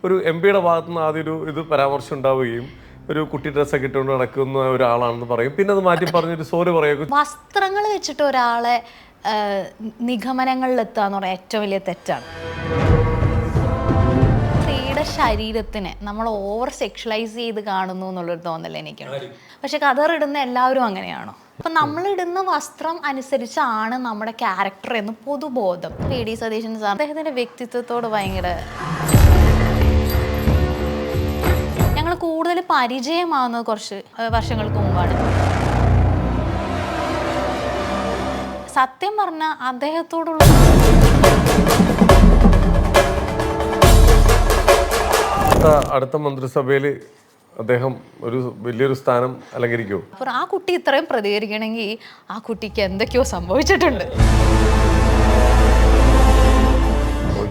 ഒരു MP-യുടെ ഭാഗത്തു നിന്ന് ആദ്യം ഒരു ഇത് പരാമർശം ഉണ്ടാവുകയും ഒരു കുട്ടി ഡ്രസ്സൊക്കെ ഇട്ടുകൊണ്ട് നടക്കുന്ന ഒരാളാണെന്ന് പറയും. പിന്നെ അത് മാറ്റി പറഞ്ഞൊരു സോറി പറയുക. വസ്ത്രങ്ങൾ വെച്ചിട്ട് ഒരാളെ നിഗമനങ്ങളിലെത്തുക എന്ന് പറയാൻ ഏറ്റവും വലിയ തെറ്റാണ്. സ്ത്രീയുടെ ശരീരത്തിനെ നമ്മൾ ഓവർ സെക്ഷലൈസ് ചെയ്ത് കാണുന്നു എന്നുള്ളൊരു തോന്നൽ എനിക്കുണ്ട്. പക്ഷെ കതറിടുന്ന എല്ലാവരും അങ്ങനെയാണോ? അപ്പം നമ്മളിടുന്ന വസ്ത്രം അനുസരിച്ചാണ് നമ്മുടെ ക്യാരക്ടർ എന്ന് പൊതുബോധം. PD സതീശൻ സാർ അദ്ദേഹത്തിൻ്റെ വ്യക്തിത്വത്തോട് ഭയങ്കര ഞങ്ങൾ കൂടുതൽ പരിചയമാവുന്നത് കുറച്ച് വർഷങ്ങൾക്ക് മുമ്പാണ്. സത്യം പറഞ്ഞാൽ അദ്ദേഹത്തോടുള്ള അടുത്ത മന്ത്രിസഭയിൽ അദ്ദേഹം ഒരു വലിയൊരു സ്ഥാനം അലങ്കരിക്കുമോ? അപ്പോൾ ആ കുട്ടി ഇത്രയും പ്രതികരിക്കണമെങ്കിൽ ആ കുട്ടിക്ക് എന്തൊക്കെയോ സംഭവിച്ചിട്ടുണ്ട്.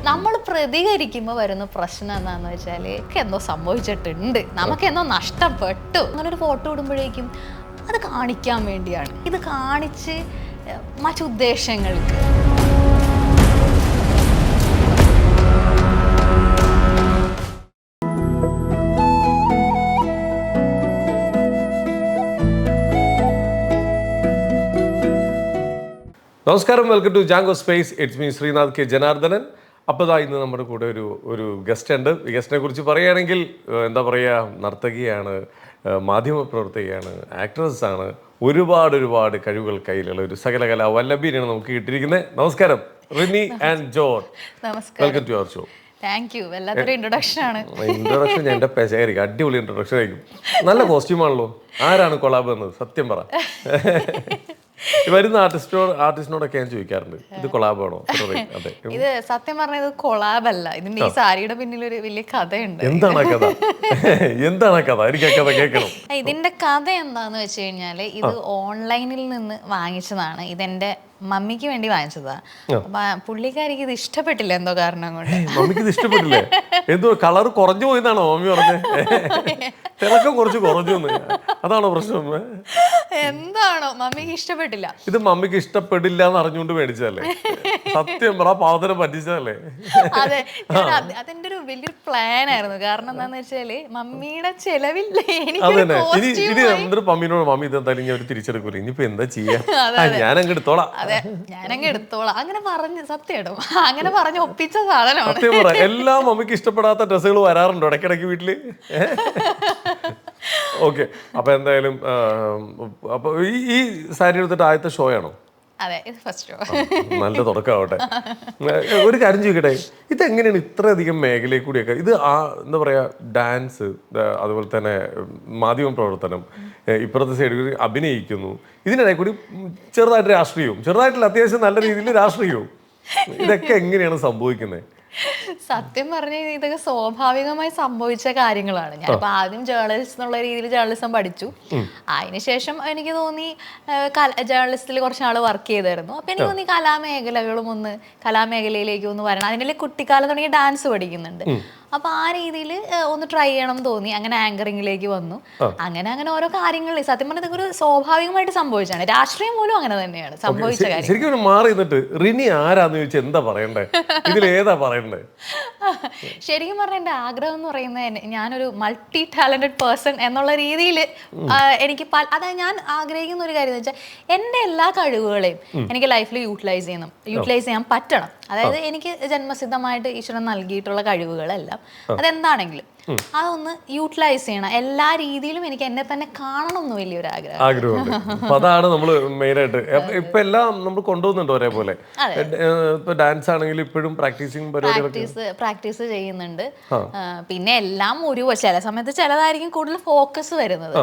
നമ്മൾ പ്രതികരിക്കുമ്പോൾ വരുന്ന പ്രശ്നം എന്താണെന്ന് വെച്ചാൽ എന്തോ സംഭവിച്ചിട്ടുണ്ട്, നമുക്കെന്തോ നഷ്ടപ്പെട്ടു. അങ്ങനൊരു ഫോട്ടോ ഇടുമ്പോഴേക്കും അത് കാണിക്കാൻ വേണ്ടിയാണ്, ഇത് കാണിച്ച് മറ്റുദ്ദേശങ്ങൾക്ക്. നമസ്കാരം, welcome to Django space. It's me Sreenath K Janardhanan. അപ്പോൾ ഇന്ന് നമ്മുടെ കൂടെ ഒരു ഗസ്റ്റ് ഉണ്ട്. ഈ ഗസ്റ്റിനെ കുറിച്ച് പറയുകയാണെങ്കിൽ എന്താ പറയുക, നർത്തകിയാണ്, മാധ്യമപ്രവർത്തകയാണ്, ആക്ട്രസ്സാണ്, ഒരുപാട് കഴിവുകൾ കയ്യിലുള്ള ഒരു സകലകലാ വല്ലഭീനാണ് നമുക്ക് കിട്ടിയിരിക്കുന്നത്. നമസ്കാരം Rini and George. Welcome to your show. Thank you. വല്ലാത്തൊരു ഇൻട്രൊഡക്ഷൻ ആണ്. ഇൻട്രൊഡക്ഷൻ ഞാൻ എൻ്റെ പെശായിരിക്കും, അടിപൊളി ഇൻട്രൊഡക്ഷൻ ആയിരിക്കും. നല്ല കോസ്റ്റ്യൂമാണല്ലോ. ആരാണ് കൊളാബ് എന്നത് സത്യം പറ. വരുന്ന ആർട്ടിസ്റ്റിനോടൊക്കെ ഞാൻ ചോദിക്കാറുണ്ട്, ഇത് കൊളാബാണോ? അതെ, ഇത് സത്യം പറഞ്ഞാൽ ഇത് കൊളാബല്ല. ഇതിന്റെ ഈ സാരിയുടെ പിന്നിൽ ഒരു വലിയ കഥയുണ്ട്. എന്താണ് കഥ? എനിക്ക് ആ കഥ കേൾക്കണം. ഇതിന്റെ കഥ എന്താന്ന് വെച്ച് കഴിഞ്ഞാല്, ഇത് ഓൺലൈനിൽ നിന്ന് വാങ്ങിച്ചതാണ്. ഇതെന്റെ മമ്മിക്ക് വേണ്ടി വാങ്ങിച്ചതാ. അപ്പൊ പുള്ളിക്കാരിക്ക് ഇത് ഇഷ്ടപ്പെട്ടില്ല എന്തോ കാരണം കൊണ്ട്. മമ്മിക്ക് ഇത് ഇഷ്ടപ്പെട്ടില്ലേ? എന്തോ കളർ കുറഞ്ഞു പോയെന്നാണോ മമ്മി പറഞ്ഞത്? തിളക്കം കുറച്ച് കുറഞ്ഞു, അതാണോ പ്രശ്നം? എന്താണോ മമ്മിക്ക് ഇഷ്ടപ്പെട്ടില്ല. ഇത് മമ്മിക്ക് ഇഷ്ടപ്പെടില്ല എന്ന് അറിഞ്ഞുകൊണ്ട് മേടിച്ചതല്ലേ? സത്യം പറ, പാവത്തിനെ പറ്റിച്ചതല്ലേ? അതെ, അതെന്റെ ഒരു വലിയൊരു പ്ലാൻ ആയിരുന്നു. കാരണം എന്താന്ന് വെച്ചാല് മമ്മിയുടെ ചെലവില്ലേ ഇനി മമ്മിനോട് മമ്മി ഇതെന്തായാലും ഞാൻ തിരിച്ചെടുക്കൂല, ഇനിയിപ്പോ എന്താ ചെയ്യാ, ഞാനങ്ങ് എടുത്തോളാം. ഞാനങ്ങ് എടുത്തോളാം അങ്ങനെ പറഞ്ഞ് സത്യം അങ്ങനെ പറഞ്ഞ് ഒപ്പിച്ച സാധനമാണ്. സത്യം പറ, എല്ലാ മമ്മിക്ക് ഇഷ്ടപ്പെടാത്ത ഡ്രസ്സുകൾ വരാറുണ്ടോ ഇടയ്ക്കിടയ്ക്ക് വീട്ടില്? ഓക്കെ, അപ്പൊ എന്തായാലും അപ്പൊ ഈ സാരി എടുത്തിട്ട് ആദ്യത്തെ ഷോ ആണോ? അതെ, ഇത് ഫസ്റ്റ് ഷോ. നല്ല തുടക്കമാവട്ടെ. ഒരു കാര്യം ചോദിക്കട്ടെ, ഇതെങ്ങനെയാണ് ഇത്രയധികം മേഖലയിൽ കൂടിയൊക്കെ ഇത് എന്താ പറയാ, ഡാൻസ്, അതുപോലെ തന്നെ മാധ്യമ പ്രവർത്തനം, ഇപ്പുറത്തെ സൈഡിൽ അഭിനയിക്കുന്നു, ഇതിനിടയിൽ കൂടി ചെറുതായിട്ട് രാഷ്ട്രീയവും, ചെറുതായിട്ടില്ല അത്യാവശ്യം നല്ല രീതിയിൽ രാഷ്ട്രീയവും, ഇതൊക്കെ എങ്ങനെയാണ് സംഭവിക്കുന്നത്? സത്യം പറഞ്ഞാൽ ഇതൊക്കെ സ്വാഭാവികമായി സംഭവിച്ച കാര്യങ്ങളാണ്. ഞാനിപ്പോ ആദ്യം ജേർണലിസ്റ്റ് എന്നുള്ള രീതിയിൽ ജേർണലിസം പഠിച്ചു. അതിനുശേഷം എനിക്ക് തോന്നി ജേർണലിസ്റ്റിൽ കുറച്ച് നാൾ വർക്ക് ചെയ്തായിരുന്നു. അപ്പൊ എനിക്ക് തോന്നി കലാമേഖലയിലേക്ക് ഒന്ന് വരണം. അതിൻ്റെ കുട്ടിക്കാലം തുടങ്ങി ഡാൻസ് പഠിക്കുന്നുണ്ട്. അപ്പൊ ആ രീതിയിൽ ഒന്ന് ട്രൈ ചെയ്യണം തോന്നി. അങ്ങനെ ആങ്കറിംഗിലേക്ക് വന്നു. അങ്ങനെ ഓരോ കാര്യങ്ങളിൽ സത്യം പറഞ്ഞാൽ ഇതൊക്കെ ഒരു സ്വാഭാവികമായിട്ട് സംഭവിച്ചാണ്. രാഷ്ട്രീയം പോലും അങ്ങനെ തന്നെയാണ് സംഭവിച്ച കാര്യം. ശരിക്കും മാറി നിന്നിട്ട് റിനി ആരാന്ന് ചോദിച്ചാൽ എന്താ പറയണ്ടേ? ഇതിൽ ഏതാ പറയണ്ടേ? ശരിക്കും പറഞ്ഞാൽ എൻ്റെ ആഗ്രഹം എന്ന് പറയുന്നത് ഞാനൊരു മൾട്ടി ടാലന്റഡ് പേഴ്സൺ എന്നുള്ള രീതിയിൽ എനിക്ക് അതായത് ഞാൻ ആഗ്രഹിക്കുന്ന ഒരു കാര്യം എന്ന് വെച്ചാൽ എൻ്റെ എല്ലാ കഴിവുകളെയും എനിക്ക് ലൈഫിൽ യൂട്ടിലൈസ് ചെയ്യാൻ പറ്റണം. അതായത് എനിക്ക് ജന്മസിദ്ധമായിട്ട് ഈശ്വരൻ നൽകിയിട്ടുള്ള കഴിവുകളെല്ലാം അതെന്താണെങ്കിലും അതൊന്ന് യൂട്ടിലൈസ് ചെയ്യണം. എല്ലാ രീതിയിലും എനിക്ക് എന്നെ തന്നെ കാണണം എന്ന് വലിയൊരു ആഗ്രഹമുണ്ട്. അപ്പൊ അതാണ് നമ്മൾ മെയിനായിട്ട് ഇപ്പൊ എല്ലാം നമ്മൾ കൊണ്ടുപോകുന്നുണ്ട് ഒരേപോലെ. ഇപ്പൊ ഡാൻസ് ആണെങ്കിൽ ഇപ്പോഴും പ്രാക്ടീസ് ചെയ്യുന്നുണ്ട്. പിന്നെ എല്ലാം ചില സമയത്ത് ചിലതായിരിക്കും കൂടുതൽ ഫോക്കസ് വരുന്നത്.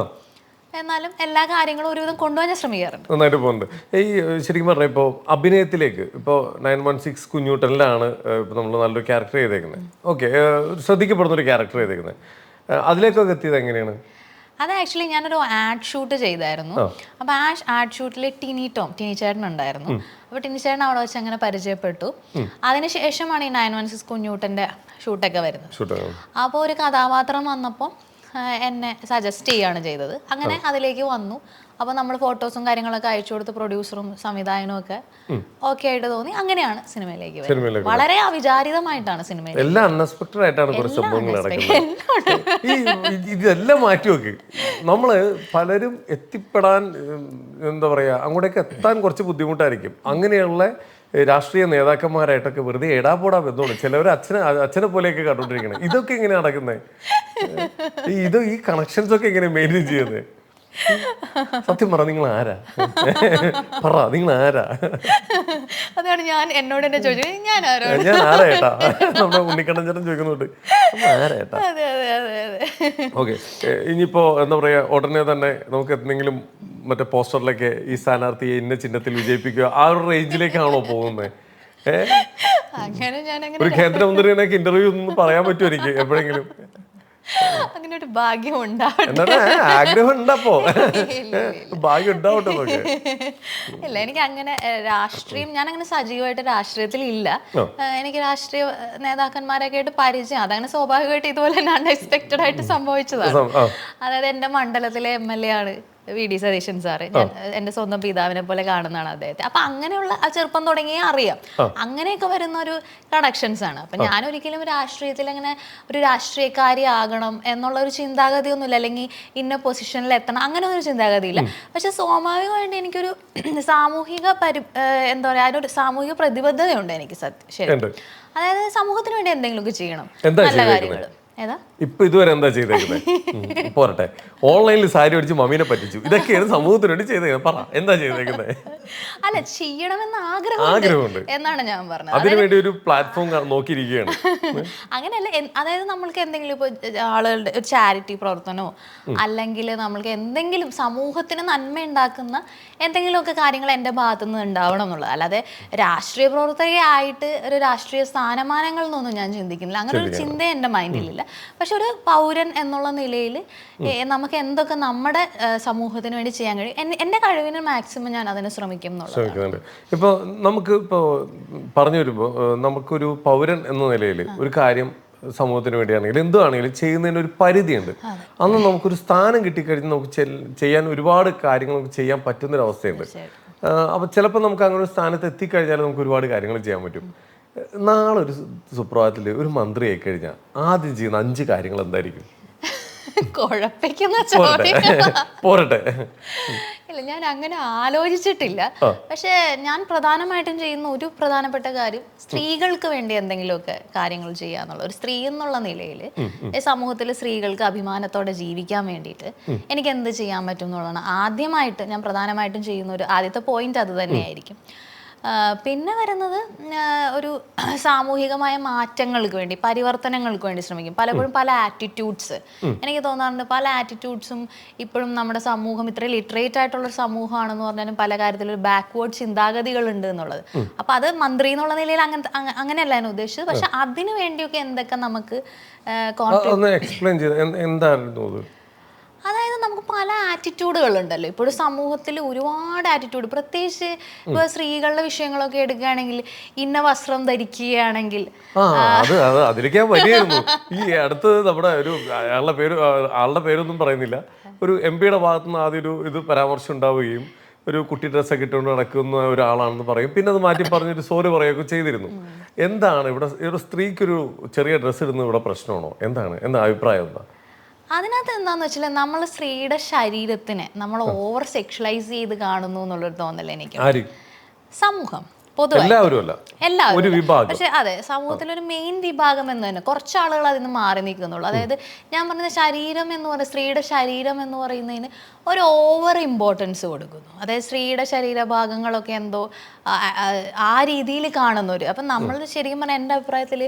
എന്നാലും എല്ലാ കാര്യങ്ങളും ഒരുവിധം കൊണ്ടുപോകാൻ ഞാൻ ശ്രമിക്കാറുണ്ട്. നന്നായിട്ട് പോകുന്നുണ്ട്. ഈ ശരിക്കും പറഞ്ഞാൽ ഇപ്പോൾ അഭിനയത്തിലേക്ക് ഇപ്പോൾ 916 കുഞ്ഞൂട്ടനിലാണ് ഇപ്പോൾ നമ്മൾ നല്ലൊരു ക്യാരക്ടർ ചെയ്തേക്കുന്നത്. ഓക്കെ, ശ്രദ്ധിക്കപ്പെടുന്ന ഒരു ക്യാരക്ടർ ചെയ്തേക്കുന്നത്. അതിലേക്കൊക്കെ എത്തിയത് എങ്ങനെയാണ്? അത് ആക്ച്വലി ഞാനൊരു ആഡ് ഷൂട്ട് ചെയ്തായിരുന്നു. അപ്പോൾ ആ ആഡ് ഷൂട്ടിൽ ടിനി ചേട്ടൻ ഉണ്ടായിരുന്നു. അപ്പോൾ ടിനി ചേട്ടൻ അവിടെ വെച്ച് അങ്ങനെ പരിചയപ്പെട്ടു. അതിനുശേഷമാണ് ഈ 916 കുഞ്ഞൂട്ടൻ്റെ ഷൂട്ടൊക്കെ വരുന്നത്. അപ്പോൾ ഒരു കഥാപാത്രം വന്നപ്പോൾ എന്നെ സജസ്റ്റ് ചെയ്യുകയാണ് ചെയ്തത്. അങ്ങനെ അതിലേക്ക് വന്നു. അപ്പോൾ നമ്മൾ ഫോട്ടോസും കാര്യങ്ങളൊക്കെ അയച്ചു കൊടുത്ത് പ്രൊഡ്യൂസറും സംവിധായകനും ഒക്കെ ഓക്കെ ആയിട്ട് തോന്നി. അങ്ങനെയാണ് സിനിമയിലേക്ക് വരുന്നത്. വളരെ അവിചാരിതമായിട്ടാണ് സിനിമയിൽ. എല്ലാം അൺഎക്സ്പെക്ടഡ് ആയിട്ടാണ് കുറച്ച് സംഭവങ്ങൾ നടക്കുന്നത്. ഇതെല്ലാം മാറ്റി വെക്ക്. നമ്മള് പലരും എത്തിപ്പെടാൻ എന്താ പറയാ അങ്ങോട്ടേക്ക് എത്താൻ കുറച്ച് ബുദ്ധിമുട്ടായിരിക്കും. അങ്ങനെയുള്ള രാഷ്ട്രീയ നേതാക്കന്മാരായിട്ടൊക്കെ വെറുതെ എടാപോടാ ബന്ധമാണ്. ചിലവർ അച്ഛനെ പോലെയൊക്കെ കണ്ടോണ്ടിരിക്കണേ. ഇതൊക്കെ എങ്ങനെ നടക്കുന്നത്? ഈ കണക്ഷൻസ് ഒക്കെ എങ്ങനെ മെയിൻറ്റെയിൻ ചെയ്യുന്നത്? സത്യം പറ, നിങ്ങൾ ആരാ? പറ, നിങ്ങൾ ആരാ? അതാണ് ഞാൻ എന്നോട് തന്നെ ചോദിച്ചത്, ഞാൻ ആരാ ഏട്ടാ? നമ്മുടെ ഉണ്ണിക്കണ്ണൻ ചേട്ടൻ ചോദിക്കുന്നുണ്ട്, ആരാ ഏട്ടാ? ഓക്കെ, ഇനിയിപ്പോ എന്താ പറയാ, ഉടനെ തന്നെ നമുക്ക് എന്തെങ്കിലും മറ്റേ പോസ്റ്ററിലൊക്കെ ഈ സ്ഥാനാർത്ഥിയെ ഇന്ന ചിഹ്നത്തിൽ വിജയിപ്പിക്കുക, ആ ഒരു റേഞ്ചിലേക്കാണോ പോകുന്നത്? ഒരു കേന്ദ്രമന്ത്രിയൊക്കെ ഇന്റർവ്യൂ ഒന്നും പറയാൻ പറ്റുമോ എനിക്ക് എപ്പോഴെങ്കിലും? അങ്ങനെ ഒരു ഭാഗ്യം ഉണ്ടാവട്ടെ. ആഗ്രഹം ഉണ്ടപ്പോ ഭാഗ്യം ഉണ്ടാവട്ടെ. ഇല്ല, എനിക്ക് അങ്ങനെ രാഷ്ട്രീയം, ഞാൻ അങ്ങനെ സജീവമായിട്ട് രാഷ്ട്രീയത്തിൽ ഇല്ല. എനിക്ക് രാഷ്ട്രീയ നേതാക്കന്മാരൊക്കെ ആയിട്ട് പരിചയം, അതങ്ങനെ സ്വാഭാവികമായിട്ട് ഇതുപോലെ തന്നെ അൺഎക്സ്പെക്റ്റഡ് ആയിട്ട് സംഭവിച്ചതാണ്. അതായത് എൻ്റെ മണ്ഡലത്തിലെ MLA ആണ് VD സതീശൻ സാറ്. ഞാൻ എൻ്റെ സ്വന്തം പിതാവിനെ പോലെ കാണുന്നതാണ് അദ്ദേഹത്തെ. അപ്പൊ അങ്ങനെയുള്ള ആ ചെറുപ്പം തുടങ്ങിയേ അറിയാം. അങ്ങനെയൊക്കെ വരുന്ന ഒരു കണക്ഷൻസ് ആണ്. അപ്പൊ ഞാൻ ഒരിക്കലും രാഷ്ട്രീയത്തിൽ അങ്ങനെ ഒരു രാഷ്ട്രീയക്കാരി ആകണം എന്നുള്ള ഒരു ചിന്താഗതി ഒന്നുമില്ല, അല്ലെങ്കിൽ ഇന്ന പൊസിഷനിൽ എത്തണം അങ്ങനെ ഒരു ചിന്താഗതി ഇല്ല. പക്ഷെ സ്വാഭാവികമായിട്ട് എനിക്കൊരു സാമൂഹിക എന്താ പറയാ, അതിനൊരു സാമൂഹിക പ്രതിബദ്ധതയുണ്ട് എനിക്ക്. ശരി, അതായത് സമൂഹത്തിന് വേണ്ടി എന്തെങ്കിലുമൊക്കെ ചെയ്യണം, നല്ല കാര്യങ്ങൾ. ഇപ്പൊ ഇതുവരെ എന്താ ചെയ്തേക്കുന്നത്? പോരട്ടെ, ഓൺലൈനിൽ സാരി അടിച്ച് മമ്മീനെ പറ്റിച്ചു, ഇതൊക്കെയാണ് സമൂഹത്തിന് വേണ്ടി ചെയ്തേക്കുന്നത്. പറ, എന്താ ചെയ്തേക്കുന്നത്? അല്ല, ചെയ്യണമെന്ന് ആഗ്രഹമുണ്ട് എന്നാണ് ഞാൻ പറഞ്ഞത്. അതിനുവേണ്ടി ഒരു പ്ലാറ്റ്ഫോം നോക്കിയിരിക്കുകയാണ്. അങ്ങനെയല്ല, അതായത് നമ്മൾക്ക് എന്തെങ്കിലും ഇപ്പൊ ആളുകളുടെ ഒരു ചാരിറ്റി പ്രവർത്തനമോ അല്ലെങ്കിൽ നമ്മൾക്ക് എന്തെങ്കിലും സമൂഹത്തിന് നന്മ ഉണ്ടാക്കുന്ന എന്തെങ്കിലുമൊക്കെ കാര്യങ്ങൾ എൻ്റെ ഭാഗത്തുനിന്ന് ഉണ്ടാവണം എന്നുള്ളത്. അല്ലാതെ രാഷ്ട്രീയ പ്രവർത്തകയായിട്ട് ഒരു രാഷ്ട്രീയ സ്ഥാനമാനങ്ങൾ എന്നൊന്നും ഞാൻ ചിന്തിക്കുന്നില്ല. അങ്ങനെ ഒരു ചിന്ത എൻ്റെ മൈൻഡിലില്ല. പക്ഷെ ഒരു പൗരൻ എന്നുള്ള നിലയിൽ നമുക്ക് എന്തൊക്കെ നമ്മുടെ സമൂഹത്തിന് വേണ്ടി ചെയ്യാൻ കഴിയും, എൻ്റെ കഴിവിന് മാക്സിമം ഞാൻ അതിന് ശ്രമിക്കും എന്നുള്ളത്. ഇപ്പോൾ നമുക്ക് ഇപ്പോൾ പറഞ്ഞു വരുമ്പോൾ നമുക്കൊരു പൗരൻ എന്ന നിലയിൽ ഒരു കാര്യം സമൂഹത്തിന് വേണ്ടിയാണെങ്കിലും എന്തുവാണെങ്കിലും ചെയ്യുന്നതിന് ഒരു പരിധിയുണ്ട്. അന്ന് നമുക്കൊരു സ്ഥാനം കിട്ടിക്കഴിഞ്ഞാൽ നമുക്ക് ചെയ്യാൻ ഒരുപാട് കാര്യങ്ങൾ നമുക്ക് ചെയ്യാൻ പറ്റുന്നൊരവസ്ഥയുണ്ട്. അപ്പോൾ ചിലപ്പോൾ നമുക്ക് അങ്ങനെ ഒരു സ്ഥാനത്ത് എത്തിക്കഴിഞ്ഞാൽ നമുക്ക് ഒരുപാട് കാര്യങ്ങൾ ചെയ്യാൻ പറ്റും. നാളെ ഒരു സുപ്രഭാതത്തിൽ ഒരു മന്ത്രി ആയി കഴിഞ്ഞാൽ ആദ്യം ചെയ്യുന്ന 5 കാര്യങ്ങൾ എന്തായിരിക്കും? പോരട്ടെ. ഇല്ല, ഞാൻ അങ്ങനെ ആലോചിച്ചിട്ടില്ല. പക്ഷെ ഞാൻ പ്രധാനമായിട്ടും ചെയ്യുന്ന ഒരു പ്രധാനപ്പെട്ട കാര്യം സ്ത്രീകൾക്ക് വേണ്ടി എന്തെങ്കിലുമൊക്കെ കാര്യങ്ങൾ ചെയ്യാന്നുള്ള, ഒരു സ്ത്രീ എന്നുള്ള നിലയിൽ സമൂഹത്തിൽ സ്ത്രീകൾക്ക് അഭിമാനത്തോടെ ജീവിക്കാൻ വേണ്ടിയിട്ട് എനിക്ക് എന്ത് ചെയ്യാൻ പറ്റും എന്നുള്ളതാണ് ആദ്യമായിട്ട് ഞാൻ പ്രധാനമായിട്ടും ചെയ്യുന്ന ഒരു ആദ്യത്തെ പോയിന്റ്. അത് തന്നെയായിരിക്കും. പിന്നെ വരുന്നത് ഒരു സാമൂഹികമായ മാറ്റങ്ങൾക്ക് വേണ്ടി, പരിവർത്തനങ്ങൾക്ക് വേണ്ടി ശ്രമിക്കും. പലപ്പോഴും പല ആറ്റിറ്റ്യൂഡ്സ് എനിക്ക് തോന്നാറുണ്ട്, പല ആറ്റിറ്റ്യൂഡ്സും ഇപ്പോഴും നമ്മുടെ സമൂഹം ഇത്ര ലിറ്ററേറ്റ് ആയിട്ടുള്ളൊരു സമൂഹമാണെന്ന് പറഞ്ഞാലും പല കാര്യത്തിലും ഒരു ബാക്ക്വേർഡ് ചിന്താഗതികൾ ഉണ്ട് എന്നുള്ളത്. അപ്പം അത് മന്ത്രി എന്നുള്ള നിലയിൽ അങ്ങനെയല്ല ഞാൻ ഉദ്ദേശിച്ചത്. പക്ഷെ അതിനു വേണ്ടിയൊക്കെ എന്തൊക്കെ നമുക്ക് അതായത് നമുക്ക് പല ആറ്റിറ്റ്യൂഡുകൾ ഉണ്ടല്ലോ ഇപ്പോഴും സമൂഹത്തിൽ, ഒരുപാട് ആറ്റിറ്റ്യൂഡ്. പ്രത്യേകിച്ച് ഇപ്പോൾ സ്ത്രീകളുടെ വിഷയങ്ങളൊക്കെ എടുക്കുകയാണെങ്കിൽ, ഇന്ന വസ്ത്രം ധരിക്കുകയാണെങ്കിൽ അതിലേക്ക് വലിയായിരുന്നു. ഈ അടുത്ത് നമ്മുടെ ഒരു ആളുടെ പേരൊന്നും പറയുന്നില്ല, ഒരു MP-യുടെ ഭാഗത്തുനിന്ന് ആദ്യം ഒരു ഇത് പരാമർശം ഉണ്ടാവുകയും ഒരു കുട്ടി ഡ്രസ്സൊക്കെ ഇട്ടുകൊണ്ട് നടക്കുന്ന ഒരാളാണെന്ന് പറയും. പിന്നെ അത് മാറ്റി പറഞ്ഞൊരു സോറി പറയുകയൊക്കെ ചെയ്തിരുന്നു. എന്താണ് ഇവിടെ ഒരു സ്ത്രീക്കൊരു ചെറിയ ഡ്രസ്സ് ഇടുന്നത് ഇവിടെ പ്രശ്നമാണോ? എന്താ അഭിപ്രായം? എന്താ അതിനകത്ത്? എന്താന്ന് വെച്ചാൽ നമ്മൾ സ്ത്രീയുടെ ശരീരത്തിനെ നമ്മൾ ഓവർ സെക്ഷലൈസ് ചെയ്ത് കാണുന്നു എന്നുള്ളൊരു തോന്നൽ എനിക്ക്. സമൂഹം പൊതുവെ എല്ലാവരും. പക്ഷെ അതെ, സമൂഹത്തിലൊരു മെയിൻ വിഭാഗം എന്ന് തന്നെ കുറച്ച് ആളുകൾ അതിന് മാറി നിൽക്കുന്നുള്ളൂ. അതായത് ഞാൻ പറഞ്ഞ ശരീരം എന്ന് പറയുന്നത്, സ്ത്രീയുടെ ശരീരം എന്ന് പറയുന്നതിന് ഒരു ഓവർ ഇമ്പോർട്ടൻസ് കൊടുക്കുന്നു. അതായത് സ്ത്രീയുടെ ശരീരഭാഗങ്ങളൊക്കെ എന്തോ ആ രീതിയിൽ കാണുന്നവര്. അപ്പം നമ്മൾ ശരിക്കും പറഞ്ഞാൽ എൻ്റെ അഭിപ്രായത്തിൽ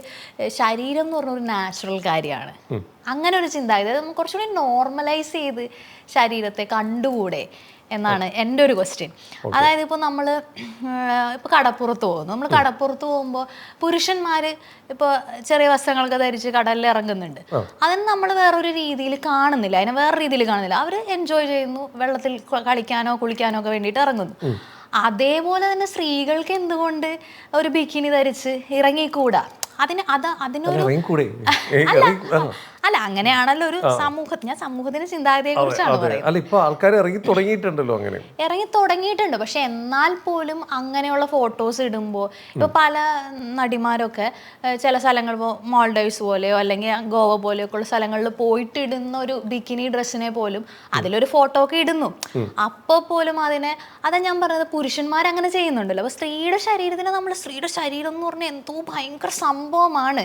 ശരീരം എന്ന് പറഞ്ഞ ഒരു നാച്ചുറൽ കാര്യമാണ്. അങ്ങനെ ഒരു ചിന്താഗതി അത് നമുക്ക് കുറച്ചുകൂടി നോർമലൈസ് ചെയ്ത് ശരീരത്തെ കണ്ടുകൂടെ എന്നാണ് എൻ്റെ ഒരു ക്വസ്റ്റ്യൻ. അതായത് ഇപ്പോൾ നമ്മൾ ഇപ്പോൾ കടപ്പുറത്ത് പോകുന്നു. നമ്മൾ കടപ്പുറത്ത് പോകുമ്പോൾ പുരുഷന്മാർ ഇപ്പോൾ ചെറിയ വസ്ത്രങ്ങളൊക്കെ ധരിച്ച് കടലിൽ ഇറങ്ങുന്നുണ്ട്. അതിന് നമ്മൾ വേറൊരു രീതിയിൽ കാണുന്നില്ല, അതിനെ വേറെ രീതിയിൽ കാണുന്നില്ല. അവർ എൻജോയ് ചെയ്യുന്നു, വെള്ളത്തിൽ കളിക്കാനോ കുളിക്കാനോ ഒക്കെ വേണ്ടിയിട്ട് ഇറങ്ങുന്നു. അതേപോലെ തന്നെ സ്ത്രീകൾക്ക് എന്തുകൊണ്ട് ഒരു ബിക്കിനി ധരിച്ച് ഇറങ്ങിക്കൂടാ? അതിനൊരു അല്ല അങ്ങനെയാണല്ലോ ഒരു ഞാൻ സമൂഹത്തിന്റെ ചിന്താഗതിയെ കുറിച്ചാണ് പറയുന്നത്. അല്ല ഇപ്പൊ ആൾക്കാർ ഇറങ്ങി തുടങ്ങിയിട്ടുണ്ടല്ലോ, അങ്ങനെ ഇറങ്ങി തുടങ്ങിയിട്ടുണ്ട്. പക്ഷെ എന്നാൽ പോലും അങ്ങനെയുള്ള ഫോട്ടോസ് ഇടുമ്പോൾ ഇപ്പൊ പല നടിമാരൊക്കെ ചില സ്ഥലങ്ങൾ മാൾഡൈവ്സ് പോലെയോ അല്ലെങ്കിൽ ഗോവ പോലെയൊക്കെ ഉള്ള സ്ഥലങ്ങളിൽ പോയിട്ട് ഇടുന്ന ഒരു ബിക്കിനി ഡ്രസ്സിനെ പോലും അതിലൊരു ഫോട്ടോ ഒക്കെ ഇടുന്നു. അപ്പോൾ പോലും അതാ ഞാൻ പറഞ്ഞത്, പുരുഷന്മാർ അങ്ങനെ ചെയ്യുന്നുണ്ടല്ലോ. അപ്പൊ സ്ത്രീയുടെ ശരീരത്തിന് നമ്മൾ സ്ത്രീയുടെ ശരീരം എന്ന് പറഞ്ഞാൽ എന്തോ ഭയങ്കര സംഭവമാണ്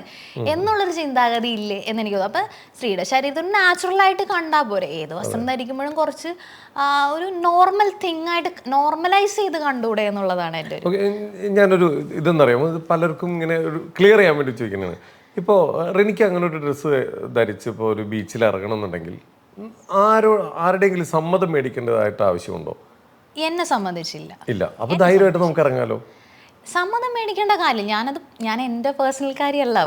എന്നുള്ളൊരു ചിന്താഗതി ഇല്ലേ എന്ന് എനിക്ക് തോന്നുന്നു. അപ്പൊ സ്ത്രീയുടെ ശരീരത്തിന് നാച്ചുറൽ ആയിട്ട് കണ്ടാൽ പോരെ. ഏത് വസ്ത്രം ധരിക്കുമ്പോഴും കുറച്ച് ഒരു നോർമൽ തിങ് ആയിട്ട് നോർമലൈസ് ചെയ്ത് കണ്ടുകൂടെ എന്നുള്ളതാണ് എൻ്റെ ഒരു. ഞാനൊരു ഇതെന്നറിയാമോ, ഇത് പലർക്കും ഇങ്ങനെ ഒരു ക്ലിയർ ചെയ്യാൻ വേണ്ടി ചോദിക്കുന്നതാണ്. ഇപ്പോൾ റിനിക്ക് അങ്ങനെ ഒരു ഡ്രസ്സ് ധരിച്ച് ഇപ്പോൾ ഒരു ബീച്ചിൽ ഇറങ്ങണം എന്നുണ്ടെങ്കിൽ ആരുടെയെങ്കിലും സമ്മതം മേടിക്കേണ്ടതായിട്ട് ആവശ്യമുണ്ടോ? എന്നെ സംബന്ധിച്ചില്ല. ഇല്ല. അപ്പോൾ ധൈര്യമായിട്ട് നമുക്ക് ഇറങ്ങാലോ. സമ്മതം മേടിക്കേണ്ട കാര്യം ഞാൻ എൻ്റെ പേഴ്സണൽ കാര്യമല്ല,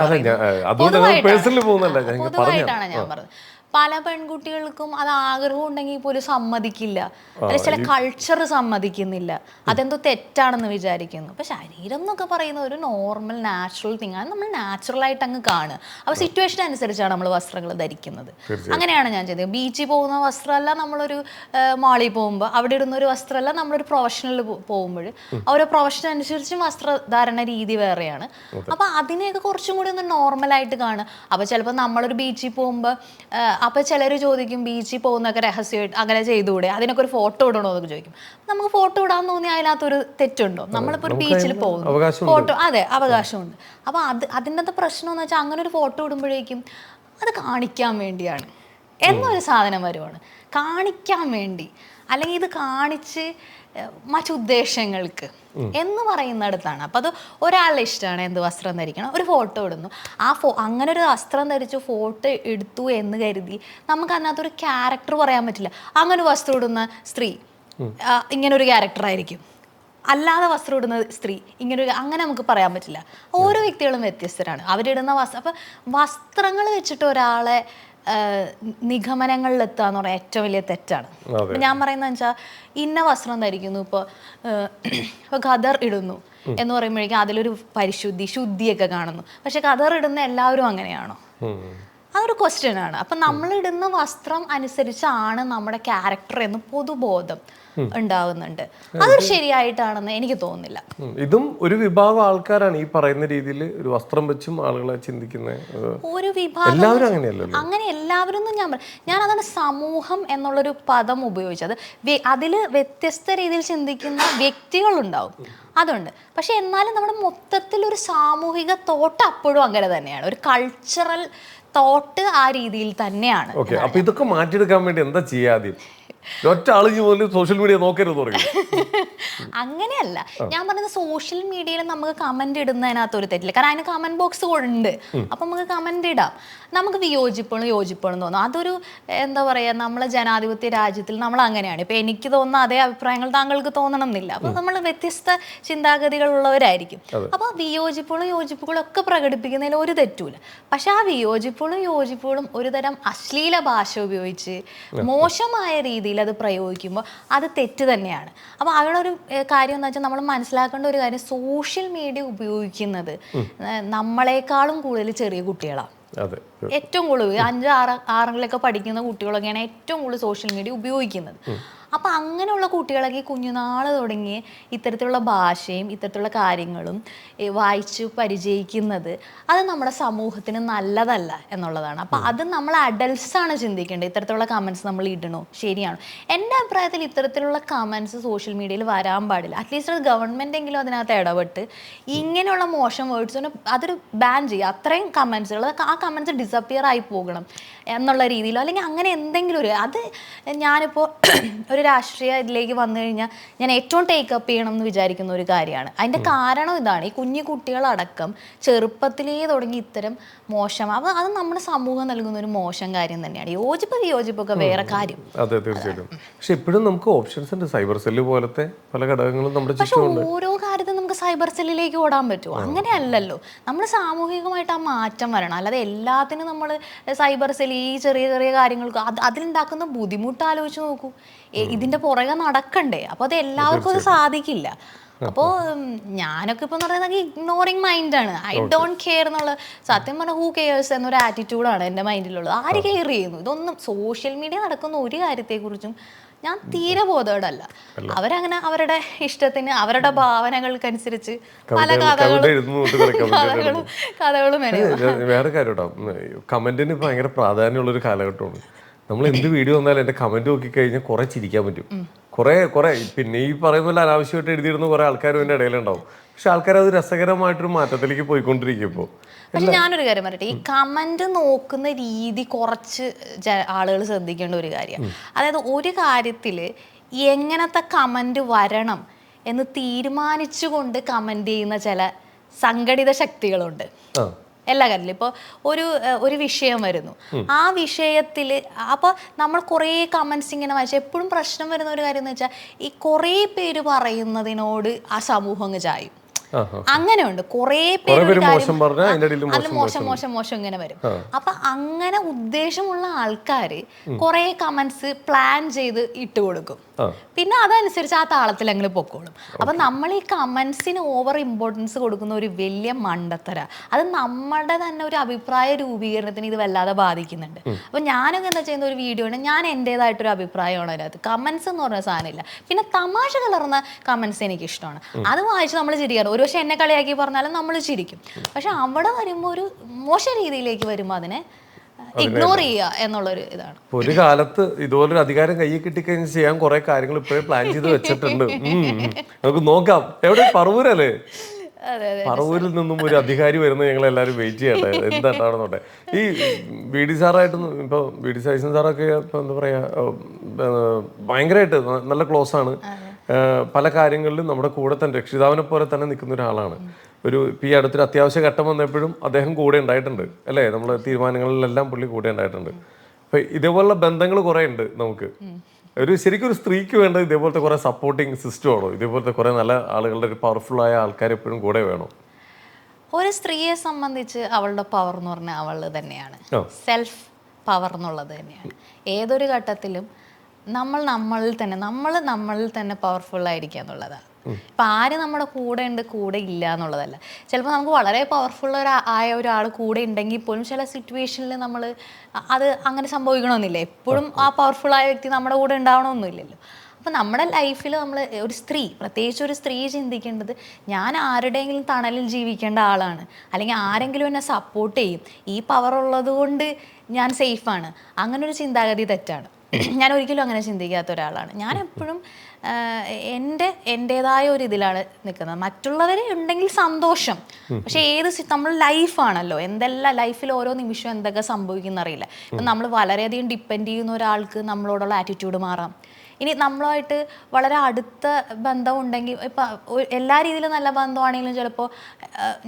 പൊതുവായിട്ടാണ് ഞാൻ പറഞ്ഞത്. പല പെൺകുട്ടികൾക്കും അത് ആഗ്രഹം ഉണ്ടെങ്കിൽ പോലും സമ്മതിക്കില്ല, അല്ലെങ്കിൽ ചില കൾച്ചർ സമ്മതിക്കുന്നില്ല, അതെന്തോ തെറ്റാണെന്ന് വിചാരിക്കുന്നു. അപ്പൊ ശരീരം എന്നൊക്കെ പറയുന്ന ഒരു നോർമൽ നാച്ചുറൽ തിങ് ആണ്, നമ്മൾ നാച്ചുറൽ ആയിട്ട് അങ്ങ് കാണുക. അപ്പൊ സിറ്റുവേഷൻ അനുസരിച്ചാണ് നമ്മൾ വസ്ത്രങ്ങൾ ധരിക്കുന്നത്. അങ്ങനെയാണ് ഞാൻ ചെയ്തത്. ബീച്ചിൽ പോകുന്ന വസ്ത്രമല്ല നമ്മളൊരു മാളിൽ പോകുമ്പോൾ അവിടെ ഇടുന്ന ഒരു വസ്ത്രമല്ല നമ്മളൊരു പ്രൊഫഷണൽ പോകുമ്പോൾ ഓരോ പ്രൊഫഷൻ അനുസരിച്ചും വസ്ത്രധാരണ രീതി വേറെയാണ്. അപ്പൊ അതിനെയൊക്കെ കുറച്ചും കൂടി ഒന്ന് നോർമലായിട്ട് കാണുക. അപ്പൊ ചിലപ്പോൾ നമ്മളൊരു ബീച്ചിൽ പോകുമ്പോൾ അപ്പോൾ ചിലർ ചോദിക്കും ബീച്ചിൽ പോകുന്നൊക്കെ രഹസ്യമായിട്ട് അങ്ങനെ ചെയ്തുകൂടെ, അതിനൊക്കെ ഒരു ഫോട്ടോ ഇടണോ എന്നൊക്കെ ചോദിക്കും. നമുക്ക് ഫോട്ടോ ഇടാൻ തോന്നി അതിനകത്തൊരു തെറ്റുണ്ടോ? നമ്മളിപ്പോൾ ഒരു ബീച്ചിൽ പോകുന്നു, ഫോട്ടോ അതെ അവകാശമുണ്ട്. അപ്പോൾ അതിൻ്റെ പ്രശ്നം എന്ന് വെച്ചാൽ അങ്ങനെ ഒരു ഫോട്ടോ ഇടുമ്പോഴേക്കും അത് കാണിക്കാൻ വേണ്ടിയാണ് എന്നൊരു സാധനം വരുവാണ്, കാണിക്കാൻ വേണ്ടി, അല്ലെങ്കിൽ ഇത് കാണിച്ച് മറ്റുദ്ദേശങ്ങൾക്ക് എന്ന് പറയുന്നിടത്താണ്. അപ്പം അത് ഒരാളുടെ ഇഷ്ടമാണ് എന്ത് വസ്ത്രം ധരിക്കണം, ഒരു ഫോട്ടോ ഇടുന്നു, അങ്ങനെ ഒരു വസ്ത്രം ധരിച്ച് ഫോട്ടോ എടുത്തു എന്ന് കരുതി നമുക്ക് അതിനകത്തൊരു ക്യാരക്ടർ പറയാൻ പറ്റില്ല. അങ്ങനെ വസ്ത്രം ഇടുന്ന സ്ത്രീ ഇങ്ങനൊരു ക്യാരക്ടറായിരിക്കും, അല്ലാതെ വസ്ത്രം ഇടുന്ന സ്ത്രീ അങ്ങനെ നമുക്ക് പറയാൻ പറ്റില്ല. ഓരോ വ്യക്തികളും വ്യത്യസ്തരാണ്. അവരിടുന്ന അപ്പം വസ്ത്രങ്ങൾ വെച്ചിട്ട് ഒരാളെ നിഗമനങ്ങളിലെത്തുക എന്ന് പറഞ്ഞാൽ ഏറ്റവും വലിയ തെറ്റാണ്. ഞാൻ പറയുന്നത് വെച്ചാൽ ഇന്ന വസ്ത്രം ധരിക്കുന്നു, ഇപ്പോൾ ഖദർ ഇടുന്നു എന്ന് പറയുമ്പോഴേക്കും അതിലൊരു ശുദ്ധിയൊക്കെ കാണുന്നു. പക്ഷെ ഖദർ ഇടുന്ന എല്ലാവരും അങ്ങനെയാണോ? അതൊരു ക്വസ്റ്റ്യൻ ആണ്. അപ്പം നമ്മളിടുന്ന വസ്ത്രം അനുസരിച്ചാണ് നമ്മുടെ ക്യാരക്ടർ എന്ന് പൊതുബോധം ഉണ്ടാകുന്നുണ്ട്. അതൊരു ശരിയായിട്ടാണെന്ന് എനിക്ക് തോന്നുന്നില്ല. ഇതും ഒരു വിഭാഗം ആൾക്കാരാണ് ഈ പറയുന്ന രീതിയിൽ ഒരു വസ്ത്രം വെച്ചും ആളുകളെ ചിന്തിക്കുന്നത്. ഒരു വിഭാഗം അങ്ങനെ എല്ലാവരും ഞാൻ അതാണ് സമൂഹം എന്നുള്ളൊരു പദം ഉപയോഗിച്ചത്. അതിൽ വ്യത്യസ്ത രീതിയിൽ ചിന്തിക്കുന്ന വ്യക്തികളുണ്ടാവും, അതുണ്ട്. പക്ഷെ എന്നാലും നമ്മുടെ മൊത്തത്തിൽ ഒരു സാമൂഹിക തോട്ട് അപ്പോഴും അങ്ങനെ തന്നെയാണ്, ഒരു കൾച്ചറൽ തോട്ട് ആ രീതിയിൽ തന്നെയാണ്. അപ്പൊ ഇതൊക്കെ മാറ്റിയെടുക്കാൻ വേണ്ടി എന്താ ചെയ്യാതെ ഒറ്റ ആളിഞ്ഞു പോലും സോഷ്യൽ മീഡിയ നോക്കരുത് തുടങ്ങി? അങ്ങനെയല്ല ഞാൻ പറഞ്ഞത്. സോഷ്യൽ മീഡിയയിൽ നമുക്ക് കമന്റ് ഇടുന്നതിനകത്ത് ഒരു തെറ്റില്ല, കാരണം അതിന് കമന്റ് ബോക്സ് ഉണ്ട്. അപ്പൊ നമുക്ക് കമന്റ് ഇടാം, നമുക്ക് യോജിപ്പുകളും തോന്നും. അതൊരു എന്താ പറയാ, നമ്മളെ ജനാധിപത്യ രാജ്യത്തിൽ നമ്മൾ അങ്ങനെയാണ്. ഇപ്പൊ എനിക്ക് തോന്നുന്ന അതേ അഭിപ്രായങ്ങൾ താങ്കൾക്ക് തോന്നണം എന്നില്ല. അപ്പൊ നമ്മൾ വ്യത്യസ്ത ചിന്താഗതികളുള്ളവരായിരിക്കും. അപ്പൊ യോജിപ്പുകളും ഒക്കെ പ്രകടിപ്പിക്കുന്നതിൽ ഒരു തെറ്റൂല. പക്ഷെ ആ യോജിപ്പുകളും ഒരു തരം അശ്ലീല ഭാഷ ഉപയോഗിച്ച് മോശമായ രീതിയിൽ അത് പ്രയോഗിക്കുമ്പോൾ അത് തെറ്റ് തന്നെയാണ്. അപ്പോൾ അതിനൊരു കാര്യം എന്ന് വെച്ചാൽ നമ്മൾ മനസ്സിലാക്കേണ്ട ഒരു കാര്യം, സോഷ്യൽ മീഡിയ ഉപയോഗിക്കുന്നത് നമ്മളെക്കാളും കൂടുതൽ ചെറിയ കുട്ടികളാണ്. ഏറ്റവും കൂടുതൽ 5-6 പഠിക്കുന്ന കുട്ടികളൊക്കെയാണ് ഏറ്റവും കൂടുതൽ സോഷ്യൽ മീഡിയ ഉപയോഗിക്കുന്നത്. അപ്പം അങ്ങനെയുള്ള കുട്ടികളൊക്കെ കുഞ്ഞുനാൾ തുടങ്ങി ഇത്തരത്തിലുള്ള ഭാഷയും ഇത്തരത്തിലുള്ള കാര്യങ്ങളും വായിച്ച് പരിചയിക്കുന്നത് അത് നമ്മുടെ സമൂഹത്തിന് നല്ലതല്ല എന്നുള്ളതാണ്. അപ്പം അത് നമ്മൾ അഡൽട്ട്സാണ് ചിന്തിക്കേണ്ടത്. ഇത്തരത്തിലുള്ള കമൻസ് നമ്മൾ ഇടണോ, ശരിയാണോ? എൻ്റെ അഭിപ്രായത്തിൽ ഇത്തരത്തിലുള്ള കമൻസ് സോഷ്യൽ മീഡിയയിൽ വരാൻ പാടില്ല. അറ്റ്ലീസ്റ്റ് അത് ഗവൺമെൻറ് എങ്കിലും അതിനകത്ത് ഇടപെട്ട് ഇങ്ങനെയുള്ള മോശം വേർഡ്സിന് അതൊരു ബാൻ ചെയ്യുക. അത്രയും കമൻസുകൾ ആ കമൻസ് ഡിസപ്പിയർ ആയി പോകണം എന്നുള്ള രീതിയിലോ, അല്ലെങ്കിൽ അങ്ങനെ എന്തെങ്കിലും അത് ഞാനിപ്പോൾ ഒരു രാഷ്ട്രീയ ഇതിലേക്ക് വന്നു കഴിഞ്ഞാൽ ഞാൻ ഏറ്റവും ടേക്കപ്പ് ചെയ്യണം എന്ന് വിചാരിക്കുന്ന ഒരു കാര്യമാണ്. അതിൻ്റെ കാരണം ഇതാണ്, ഈ കുഞ്ഞു കുട്ടികളടക്കം ചെറുപ്പത്തിലേ തുടങ്ങി ഇത്തരം മോശം, അപ്പോൾ അത് നമ്മുടെ സമൂഹം നൽകുന്ന ഒരു മോശം കാര്യം തന്നെയാണ്. വിയോജിപ്പൊക്കെ വേറെ കാര്യം. അതെ, തീർച്ചയായിട്ടും. പക്ഷെ ഇപ്പോഴും നമുക്ക് ഓപ്ഷൻസ് ഉണ്ട്. സൈബർ സെല്ല് പോലത്തെ പല ഘടകങ്ങളും നമ്മുടെ പക്ഷെ ഓരോ കാര്യത്തിൽ നമുക്ക് സൈബർ സെല്ലിലേക്ക് ഓടാൻ പറ്റുമോ? അങ്ങനെയല്ലല്ലോ. നമ്മൾ സാമൂഹികമായിട്ട് ആ മാറ്റം വരണം. അല്ലാതെ എല്ലാത്തിനും നമ്മൾ സൈബർ സെല്ല് ഈ ചെറിയ ചെറിയ കാര്യങ്ങൾക്ക് അതിലുണ്ടാക്കുന്ന ബുദ്ധിമുട്ട് ആലോചിച്ച് നോക്കൂ. ഇതിന്റെ പുറകെ നടക്കണ്ടേ? അപ്പോൾ അത് എല്ലാവർക്കും അത് സാധിക്കില്ല. അപ്പോൾ ഞാനൊക്കെ ഇപ്പം എന്ന് പറയുന്നത് ഇഗ്നോറിങ് മൈൻഡാണ്. ഐ ഡോണ്ട് കെയർ എന്നുള്ള, സത്യം പറഞ്ഞാൽ ഹൂ കെയേഴ്സ് എന്നൊരു ആറ്റിറ്റ്യൂഡാണ് എൻ്റെ മൈൻഡിലുള്ളത്. ആര് കെയർ ചെയ്യുന്നു? ഇതൊന്നും സോഷ്യൽ മീഡിയ നടക്കുന്ന ഒരു കാര്യത്തെക്കുറിച്ചും ഞാൻ തീരെ ബോധവടല്ല. അവരങ്ങനെ അവരുടെ ഇഷ്ടത്തിന് അവരുടെ ഭാവനകൾക്കനുസരിച്ച് പല കഥകളും വേറെ കാര്യം കേട്ടോ, കമന്റിന് ഭയങ്കര പ്രാധാന്യമുള്ളൊരു കാലഘട്ടമാണ്. നമ്മൾ എന്ത് വീഡിയോ വന്നാലും എൻ്റെ കമന്റ് നോക്കിക്കഴിഞ്ഞാൽ കുറെ ചിരിക്കാൻ പറ്റും. കുറെ പിന്നെ ഈ പറയുന്ന പോലെ അനാവശ്യമായിട്ട് എഴുതിയിരുന്ന കുറെ ആൾക്കാരും എൻ്റെ ഇടയിലുണ്ടാവും. പക്ഷെ ആൾക്കാർ അത് രസകരമായിട്ടൊരു മാറ്റത്തിലേക്ക് പോയിക്കൊണ്ടിരിക്കും ഇപ്പോൾ. പക്ഷെ ഞാനൊരു കാര്യം പറയട്ടെ, ഈ കമന്റ് നോക്കുന്ന രീതി കുറച്ച് ആളുകൾ ശ്രദ്ധിക്കേണ്ട ഒരു കാര്യമാണ്. അതായത് ഒരു കാര്യത്തിൽ എങ്ങനത്തെ കമന്റ് വരണം എന്ന് തീരുമാനിച്ചുകൊണ്ട് കമന്റ് ചെയ്യുന്ന ചില സംഘടിത ശക്തികളുണ്ട് എല്ലാ കാര്യത്തിലും. ഇപ്പോൾ ഒരു വിഷയം വരുന്നു, ആ വിഷയത്തിൽ അപ്പോൾ നമ്മൾ കുറേ കമൻസ് ഇങ്ങനെ വായിച്ചാൽ എപ്പോഴും പ്രശ്നം വരുന്ന ഒരു കാര്യം എന്ന് വെച്ചാൽ ഈ കുറേ പേര് പറയുന്നതിനോട് ആ സമൂഹം അങ്ങ് ചായും. അങ്ങനെയുണ്ട് കുറേ പേര് അതിൽ മോശം ഇങ്ങനെ വരും. അപ്പൊ അങ്ങനെ ഉദ്ദേശമുള്ള ആൾക്കാര് കുറെ കമന്റ്സ് പ്ലാൻ ചെയ്ത് ഇട്ട് കൊടുക്കും. പിന്നെ അതനുസരിച്ച് ആ താളത്തിൽ അങ്ങനെ പൊക്കോളും. അപ്പൊ നമ്മൾ ഈ കമന്റ്സിന് ഓവർ ഇമ്പോർട്ടൻസ് കൊടുക്കുന്ന ഒരു വലിയ മണ്ടത്തര. അത് നമ്മുടെ തന്നെ ഒരു അഭിപ്രായ രൂപീകരണത്തിന് ഇത് വല്ലാതെ ബാധിക്കുന്നുണ്ട്. അപ്പൊ ഞാനൊക്കെ എന്താ ചെയ്യുന്ന ഒരു വീഡിയോ ഉണ്ട്, ഞാൻ എൻ്റെതായിട്ടൊരു അഭിപ്രായമാണ് അതിനകത്ത്. കമന്റ്സ് എന്ന് പറഞ്ഞ സാധനമില്ല. പിന്നെ തമാശ കലർന്ന കമന്റ്സ് എനിക്ക് ഇഷ്ടമാണ്. അത് വായിച്ച് നമ്മൾ ചിരിക്കാറ്. ഒരു പക്ഷെ എന്നെ കളിയാക്കി പറഞ്ഞാലും നമ്മൾ ചിരിക്കും. പക്ഷെ അവിടെ വരുമ്പോൾ ഒരു മോശം രീതിയിലേക്ക് വരുമ്പോൾ അതിനെ ഇഗ്നോർ ചെയ്യുക എന്നുള്ളൊരു ഇതാണ്. ഒരു കാലത്ത് ഇതുപോലൊരു അധികാരം കയ്യിൽ കിട്ടിക്കഴിഞ്ഞ് ചെയ്യാൻ കുറെ കാര്യങ്ങൾ ഇപ്പോഴേ പ്ലാൻ ചെയ്ത് വെച്ചിട്ടുണ്ട്. നമുക്ക് നോക്കാം. എവിടെ പറവൂരല്ലേ? പറവൂരിൽ നിന്നും ഒരു അധികാരി വരുന്നത് ഞങ്ങൾ എല്ലാവരും വെയിറ്റ് ചെയ്യട്ടെ എന്താണെന്നോട്ടെ. ഈ ബി ഡി സാറായിട്ട് ഇപ്പോൾ ബി ഡി സതീശൻ സാറൊക്കെ ഇപ്പോൾ എന്താ പറയുക, ഭയങ്കരമായിട്ട് നല്ല ക്ലോസ് ആണ്. പല കാര്യങ്ങളിലും നമ്മുടെ കൂടെ തന്നെ രക്ഷിതാവിനെ പോലെ തന്നെ നിൽക്കുന്ന ഒരാളാണ്. ഈ അടുത്തൊരു അത്യാവശ്യ ഘട്ടം വന്നപ്പോഴും അദ്ദേഹം കൂടെ ഉണ്ടായിട്ടുണ്ട് അല്ലേ? നമ്മുടെ തീരുമാനങ്ങളിലെല്ലാം പുള്ളി കൂടെ ഉണ്ടായിട്ടുണ്ട്. അപ്പം ഇതേപോലുള്ള ബന്ധങ്ങൾ കുറേ ഉണ്ട് നമുക്ക്. ശരിക്കും ഒരു സ്ത്രീക്ക് വേണ്ട ഇതേപോലത്തെ കുറെ സപ്പോർട്ടിങ് സിസ്റ്റം ആണോ? ഇതേപോലത്തെ കുറെ നല്ല ആളുകളുടെ ഒരു പവർഫുൾ ആയ ആൾക്കാർ എപ്പോഴും കൂടെ വേണോ? ഒരു സ്ത്രീയെ സംബന്ധിച്ച് അവളുടെ പവർ എന്ന് പറഞ്ഞാൽ അവൾ തന്നെയാണ്. സെൽഫ് പവർ എന്നുള്ളത് തന്നെയാണ്. ഏതൊരു ഘട്ടത്തിലും നമ്മളിൽ തന്നെ പവർഫുൾ ആയിരിക്കുക എന്നുള്ളതാണ്. ഇപ്പം ആര് നമ്മുടെ കൂടെ ഉണ്ട് കൂടെ ഇല്ല എന്നുള്ളതല്ല. ചിലപ്പോൾ നമുക്ക് വളരെ പവർഫുൾ ആയ ഒരാൾ കൂടെ ഉണ്ടെങ്കിൽ പോലും ചില സിറ്റുവേഷനിൽ നമ്മൾ അത് അങ്ങനെ സംഭവിക്കണമെന്നില്ല. എപ്പോഴും ആ പവർഫുൾ ആയ വ്യക്തി നമ്മുടെ കൂടെ ഉണ്ടാവണമെന്നില്ലല്ലോ. അപ്പം നമ്മുടെ ലൈഫിൽ നമ്മൾ ഒരു സ്ത്രീ, പ്രത്യേകിച്ച് ഒരു സ്ത്രീ ചിന്തിക്കേണ്ടത് ഞാൻ ആരുടെയെങ്കിലും തണലിൽ ജീവിക്കേണ്ട ആളാണ്, അല്ലെങ്കിൽ ആരെങ്കിലും എന്നെ സപ്പോർട്ട് ചെയ്യും, ഈ പവർ ഉള്ളത് കൊണ്ട് ഞാൻ സേഫാണ്. അങ്ങനൊരു ചിന്താഗതി തെറ്റാണ്. ഞാൻ ഒരിക്കലും അങ്ങനെ ചിന്തിക്കാത്ത ഒരാളാണ്. ഞാൻ എപ്പോഴും എൻ്റെതായ ഒരു ഇതിലാണ് നിൽക്കുന്നത്. മറ്റുള്ളവർ ഉണ്ടെങ്കിൽ സന്തോഷം, പക്ഷെ നമ്മൾ ലൈഫാണല്ലോ, എന്തെല്ലാം ലൈഫിൽ ഓരോ നിമിഷവും എന്തൊക്കെ സംഭവിക്കുന്ന അറിയില്ല. ഇപ്പം നമ്മൾ വളരെയധികം ഡിപ്പെൻഡ് ചെയ്യുന്ന ഒരാൾക്ക് നമ്മളോടുള്ള ആറ്റിറ്റ്യൂഡ് മാറാം. ഇനി നമ്മളുമായിട്ട് വളരെ അടുത്ത ബന്ധം ഉണ്ടെങ്കിൽ, ഇപ്പം എല്ലാ രീതിയിലും നല്ല ബന്ധമാണെങ്കിലും ചിലപ്പോൾ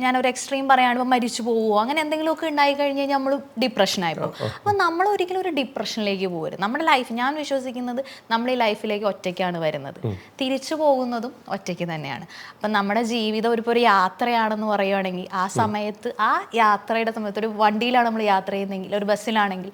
ഞാനൊരു എക്സ്ട്രീം പറയുകയാണെങ്കിൽ ഇപ്പോൾ മരിച്ചു പോവുമോ അങ്ങനെ എന്തെങ്കിലുമൊക്കെ ഉണ്ടായി കഴിഞ്ഞ് കഴിഞ്ഞാൽ നമ്മൾ ഡിപ്രഷനായി പോകും. അപ്പോൾ നമ്മൾ ഒരിക്കലും ഒരു ഡിപ്രഷനിലേക്ക് പോകരുത്. നമ്മുടെ ലൈഫ്, ഞാൻ വിശ്വസിക്കുന്നത് നമ്മൾ ഈ ലൈഫിലേക്ക് ഒറ്റയ്ക്കാണ് വരുന്നത്, തിരിച്ചു പോകുന്നതും ഒറ്റയ്ക്ക് തന്നെയാണ്. അപ്പം നമ്മുടെ ജീവിതം ഒരു യാത്രയാണെന്ന് പറയുകയാണെങ്കിൽ ആ സമയത്ത്, ആ യാത്രയുടെ സമയത്ത് ഒരു വണ്ടിയിലാണ് നമ്മൾ യാത്ര ചെയ്യുന്നതെങ്കിൽ, ഒരു ബസ്സിലാണെങ്കിൽ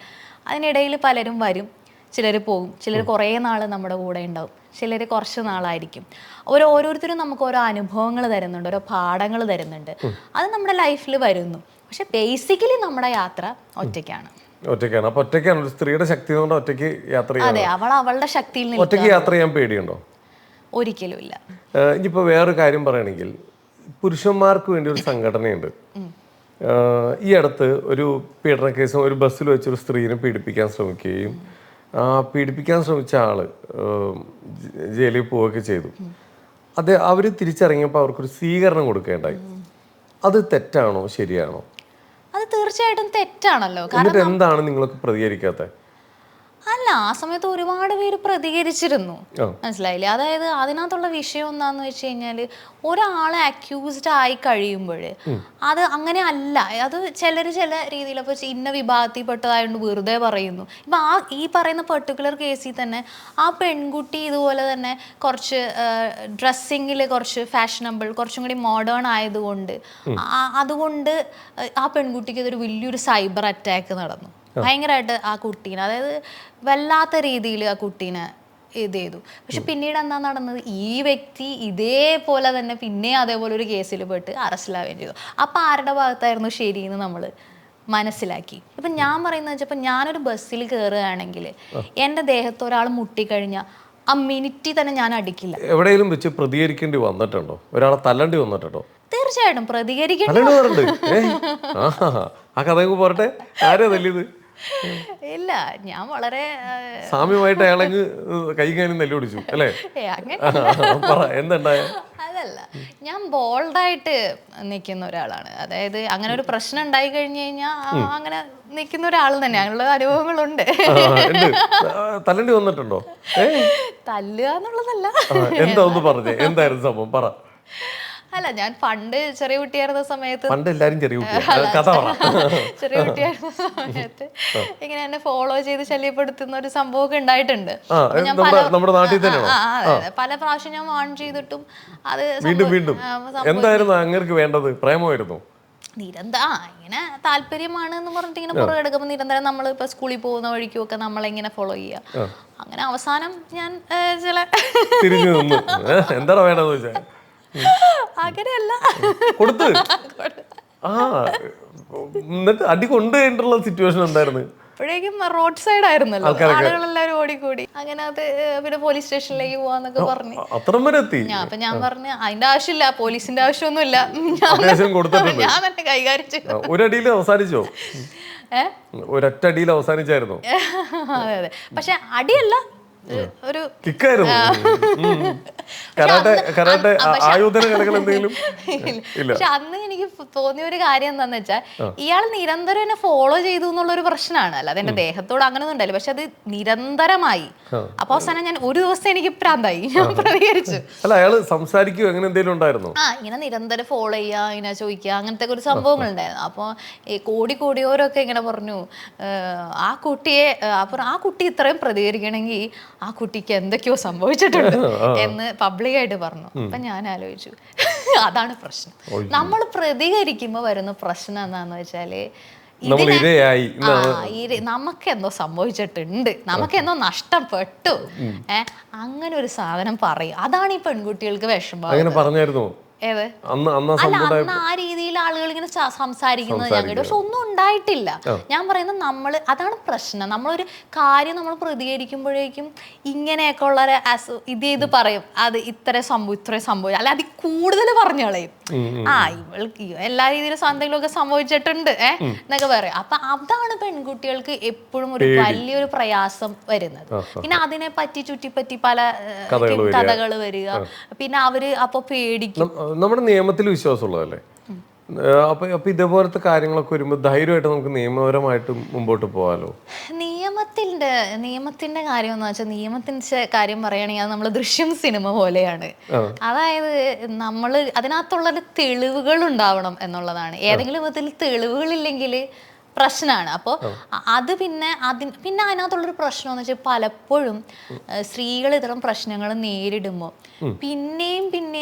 അതിനിടയിൽ പലരും വരും, ചിലർ പോകും, ചിലർ കുറേ നാൾ നമ്മുടെ കൂടെ ഉണ്ടാവും, ചിലർ കുറച്ച് നാളായിരിക്കും. ഓരോരുത്തരും നമുക്ക് ഓരോ അനുഭവങ്ങൾ തരുന്നുണ്ട്, ഓരോ പാഠങ്ങൾ തരുന്നുണ്ട്. അത് നമ്മുടെ ലൈഫിൽ വരുന്നു. പക്ഷെ ബേസിക്കലി നമ്മുടെ യാത്ര ഒറ്റയ്ക്കാണ്. അപ്പൊ ഒറ്റയ്ക്കാണ് ഒരു സ്ത്രീയുടെ ശക്തി കൊണ്ട് ഒറ്റയ്ക്ക് യാത്ര ചെയ്യാൻ. അതെ, അവളുടെ ശക്തിയിൽ ഒറ്റയ്ക്ക് യാത്ര ചെയ്യാൻ പേടിയുണ്ടോ? ഒരിക്കലും ഇല്ല. ഇനിയിപ്പോൾ വേറൊരു കാര്യം പറയുകയാണെങ്കിൽ, പുരുഷന്മാർക്ക് വേണ്ടി ഒരു സംഘടനയുണ്ട്. ഈ അടുത്ത് ഒരു പീഡന കേസ്, ഒരു ബസ്സിൽ വെച്ചൊരു സ്ത്രീനെ പീഡിപ്പിക്കാൻ ശ്രമിക്കുകയും പീഡിപ്പിക്കാൻ ശ്രമിച്ച ആള് ജയിലിൽ പോവുകയൊക്കെ ചെയ്തു. അവർ തിരിച്ചിറങ്ങിയപ്പോൾ അവർക്കൊരു സ്വീകരണം കൊടുക്കേണ്ടായി. അത് തെറ്റാണോ ശരിയാണോ? അത് തീർച്ചയായിട്ടും തെറ്റാണല്ലോ. എന്നിട്ട് എന്താണ് നിങ്ങളൊക്കെ പ്രതികരിക്കാത്തത്? അല്ല, ആ സമയത്ത് ഒരുപാട് പേര് പ്രതികരിച്ചിരുന്നു, മനസ്സിലായില്ലേ? അതായത് അതിനകത്തുള്ള വിഷയം എന്താന്ന് വെച്ച് കഴിഞ്ഞാൽ, ഒരാളെ അക്യൂസ്ഡ് ആയി കഴിയുമ്പോൾ അത് അങ്ങനെ അല്ല. അത് ചില രീതിയിൽ ഇപ്പോൾ ഇന്ന വിഭാഗത്തിൽപ്പെട്ടതായതുകൊണ്ട് വെറുതെ പറയുന്നു. ഇപ്പം ഈ പറയുന്ന പെർട്ടിക്കുലർ കേസിൽ തന്നെ ആ പെൺകുട്ടി ഇതുപോലെ തന്നെ കുറച്ച് ഡ്രസ്സിങ്ങിൽ കുറച്ച് ഫാഷനബിൾ, കുറച്ചും കൂടി മോഡേൺ ആയതുകൊണ്ട് അതുകൊണ്ട് ആ പെൺകുട്ടിക്ക് ഇതൊരു വലിയൊരു സൈബർ അറ്റാക്ക് നടന്നു. ഭയങ്കരമായിട്ട് ആ കുട്ടീനെ, അതായത് വല്ലാത്ത രീതിയിൽ ആ കുട്ടീനെ ഇത് ചെയ്തു. പക്ഷെ പിന്നീട് എന്താ നടന്നത്, ഈ വ്യക്തി ഇതേപോലെ തന്നെ പിന്നെ അതേപോലെ ഒരു കേസിൽ പെട്ട് അറസ്റ്റിലാവുകയും ചെയ്തു. അപ്പം ആരുടെ ഭാഗത്തായിരുന്നു ശരിയെന്ന് നമ്മൾ മനസ്സിലാക്കി. ഇപ്പം ഞാൻ പറയുന്നത് വെച്ചാൽ, ഇപ്പം ഞാനൊരു ബസ്സിൽ കയറുകയാണെങ്കിൽ എൻ്റെ ദേഹത്ത് ഒരാൾ മുട്ടിക്കഴിഞ്ഞാൽ ആ മിനിറ്റ് തന്നെ ഞാൻ അടിക്കില്ല. എവിടെയെങ്കിലും വെച്ച് പ്രതികരിക്കേണ്ടി വന്നിട്ടുണ്ടോ? ഒരാളെ തല്ലണ്ടി വന്നിട്ടുണ്ടോ? തീർച്ചയായിട്ടും പ്രതികരിക്കേണ്ടി. ആ കഥ പോരട്ടെ, ആരാ തല്ലിയത്? ഇല്ല, ഞാൻ വളരെ സാമ്യമായിട്ട് അയാളെങ്ങ് കൈ കാനും നെല്ലു പിടിച്ചു അല്ലേ? എന്തുണ്ടായ? അതല്ല, ഞാൻ ബോൾഡായിട്ട് നിൽക്കുന്ന ഒരാളാണ്. അതായത് അങ്ങനെ ഒരു പ്രശ്നം ഉണ്ടായി കഴിഞ്ഞു കഴിഞ്ഞാൽ അങ്ങനെ നിൽക്കുന്ന ഒരാൾ തന്നെ. അങ്ങനെയുള്ള അനുഭവങ്ങളുണ്ട്. തല്ലണ്ടി വന്നിട്ടുണ്ടോ? തല്ലുക എന്നുള്ളതല്ല. എന്താ ഒന്ന് പറഞ്ഞേ, എന്തായിരുന്നു സംഭവം പറ. അല്ല, ഞാൻ പണ്ട് ചെറിയ കുട്ടിയായിരുന്ന സമയത്ത്, പണ്ട് എല്ലാരും ചെറിയ ചെറിയ കുട്ടിയായിരുന്ന സമയത്ത് ഇങ്ങനെ എന്നെ ഫോളോ ചെയ്ത് ശല്യപ്പെടുത്തുന്ന ഒരു സംഭവമൊക്കെ ഉണ്ടായിട്ടുണ്ട്. പല പ്രാവശ്യം ഞാൻ വാൺ ചെയ്തിട്ടും അത് വീണ്ടും എന്തായിരുന്നു അങ്ങേർക്ക് വേണ്ടത്? പ്രേമമായിരുന്നു? ഇങ്ങനെ താല്പര്യമാണ് എന്ന് പറഞ്ഞിട്ട് ഇങ്ങനെ പുറകെ എടുക്കുമ്പോൾ നിരന്തരം നമ്മൾ ഇപ്പൊ സ്കൂളിൽ പോകുന്ന വഴിക്കും ഒക്കെ നമ്മളെങ്ങനെ ഫോളോ ചെയ്യുക. അങ്ങനെ അവസാനം ഞാൻ ചില എന്താ വേണ്ടതെന്ന് വെച്ചാൽ അങ്ങനെയല്ല കൊടുത്ത് എന്നിട്ട് അടി കൊണ്ടുപോയിട്ടുള്ള സിറ്റുവേഷൻ എന്തായിരുന്നു? അപ്പോഴേക്കും റോഡ് സൈഡ് ആയിരുന്നല്ലോ, ആളുകളെല്ലാവരും ഓടിക്കൂടി. അങ്ങനെ അത് പിന്നെ പോലീസ് സ്റ്റേഷനിലേക്ക് പോവാന്നൊക്കെ പറഞ്ഞു. അത്രയും വരെ എത്തി. അപ്പൊ ഞാൻ പറഞ്ഞു അതിന്റെ ആവശ്യമില്ല, പോലീസിന്റെ ആവശ്യമൊന്നുമില്ല, ഞാൻ തന്നെ കൈകാര്യം ചെയ്തു. ഒരടിയിൽ അവസാനിച്ചോ? ഒരൊറ്റ അടിയിൽ അവസാനിച്ചായിരുന്നു? അതെ അതെ. പക്ഷെ അടിയല്ല, ഒരു കിക്കായിരുന്നു. പക്ഷെ അന്ന് എനിക്ക് തോന്നിയ ഒരു കാര്യം എന്താന്ന് വെച്ചാൽ, ഇയാൾ നിരന്തരം എന്നെ ഫോളോ ചെയ്തു എന്നുള്ളൊരു പ്രശ്നമാണ്. അല്ലാതെ എന്റെ ദേഹത്തോട് അങ്ങനെ ഒന്നും ഉണ്ടായില്ല. പക്ഷെ അത് നിരന്തരമായി. അപ്പൊ അവസാനം ഞാൻ ഒരു ദിവസം എനിക്ക് പ്രാന്തായി, ഞാൻ പ്രതികരിച്ചു. അല്ല, അയാള് സംസാരിക്കുക അങ്ങനെ എന്തെങ്കിലും ഉണ്ടായിരുന്നു? ഇങ്ങനെ നിരന്തരം ഫോളോ ചെയ്യുക, ഇങ്ങനെ ചോദിക്കുക, അങ്ങനത്തെ ഒരു സംഭവങ്ങൾ ഉണ്ടായിരുന്നു. അപ്പൊ കോടിയോരൊക്കെ ഇങ്ങനെ പറഞ്ഞു, ആ കുട്ടിയെ ആ കുട്ടി ഇത്രയും പ്രതികരിക്കണമെങ്കിൽ ആ കുട്ടിക്ക് എന്തൊക്കെയോ സംഭവിച്ചിട്ടുണ്ട് എന്ന് പബ്ലിക്കായിട്ട് പറഞ്ഞു. അപ്പൊ ഞാൻ ആലോചിച്ചു, അതാണ് പ്രശ്നം. നമ്മൾ പ്രതികരിക്കുമ്പോ വരുന്ന പ്രശ്നം എന്താന്ന് വെച്ചാല്, നമുക്കെന്തോ സംഭവിച്ചിട്ടുണ്ട്, നമുക്കെന്തോ നഷ്ടപ്പെട്ടു, അങ്ങനെ ഒരു സാധനം പറയും. അതാണ് ഈ പെൺകുട്ടികൾക്ക് വിഷമം. അല്ല, അന്ന് ആ രീതിയിൽ ആളുകൾ ഇങ്ങനെ സംസാരിക്കുന്നത് ഞാൻ കേട്ടു. പക്ഷെ ഒന്നും ഉണ്ടായിട്ടില്ല. ഞാൻ പറയുന്നത് അതാണ് പ്രശ്നം. നമ്മളൊരു കാര്യം നമ്മൾ പ്രതികരിക്കുമ്പോഴേക്കും ഇങ്ങനെയൊക്കെ ഉള്ള ഇത് പറയും, അത് ഇത്രയും സംഭവിച്ചു, അല്ല അതിൽ കൂടുതൽ പറഞ്ഞു കളയും. ഇവൾക്ക് എല്ലാ രീതിയിലും എന്തെങ്കിലുമൊക്കെ സംഭവിച്ചിട്ടുണ്ട് എന്നൊക്കെ പറയും. അപ്പൊ അതാണ് പെൺകുട്ടികൾക്ക് എപ്പോഴും ഒരു വലിയൊരു പ്രയാസം വരുന്നത്. പിന്നെ അതിനെ ചുറ്റിപ്പറ്റി പല കഥകൾ വരിക. പിന്നെ അവര് അപ്പൊ പേടിക്കും. നമ്മുടെ നിയമത്തിൽ വിശ്വാസമുള്ളതല്ലേ? അപ്പൊ ഇതേപോലത്തെ കാര്യങ്ങളൊക്കെ വരുമ്പോൾ ധൈര്യമായിട്ട് നമുക്ക് നിയമപരമായിട്ട് മുമ്പോട്ട് പോകാലോ? നിയമത്തിന്റെ കാര്യം എന്ന് വെച്ചാൽ, നിയമത്തിന്റെ കാര്യം പറയുകയാണെങ്കിൽ അത് നമ്മൾ ദൃശ്യം സിനിമ പോലെയാണ്. അതായത് നമ്മൾ അതിനകത്തുള്ള തെളിവുകൾ ഉണ്ടാവണം എന്നുള്ളതാണ്. ഏതെങ്കിലും വിധത്തിൽ തെളിവുകളില്ലെങ്കിൽ പ്രശ്നമാണ്. അപ്പോൾ അത് പിന്നെ അതിനകത്തുള്ളൊരു പ്രശ്നം എന്ന് വെച്ചാൽ, പലപ്പോഴും സ്ത്രീകൾ ഇത്തരം പ്രശ്നങ്ങൾ നേരിടുമ്പോൾ പിന്നെയും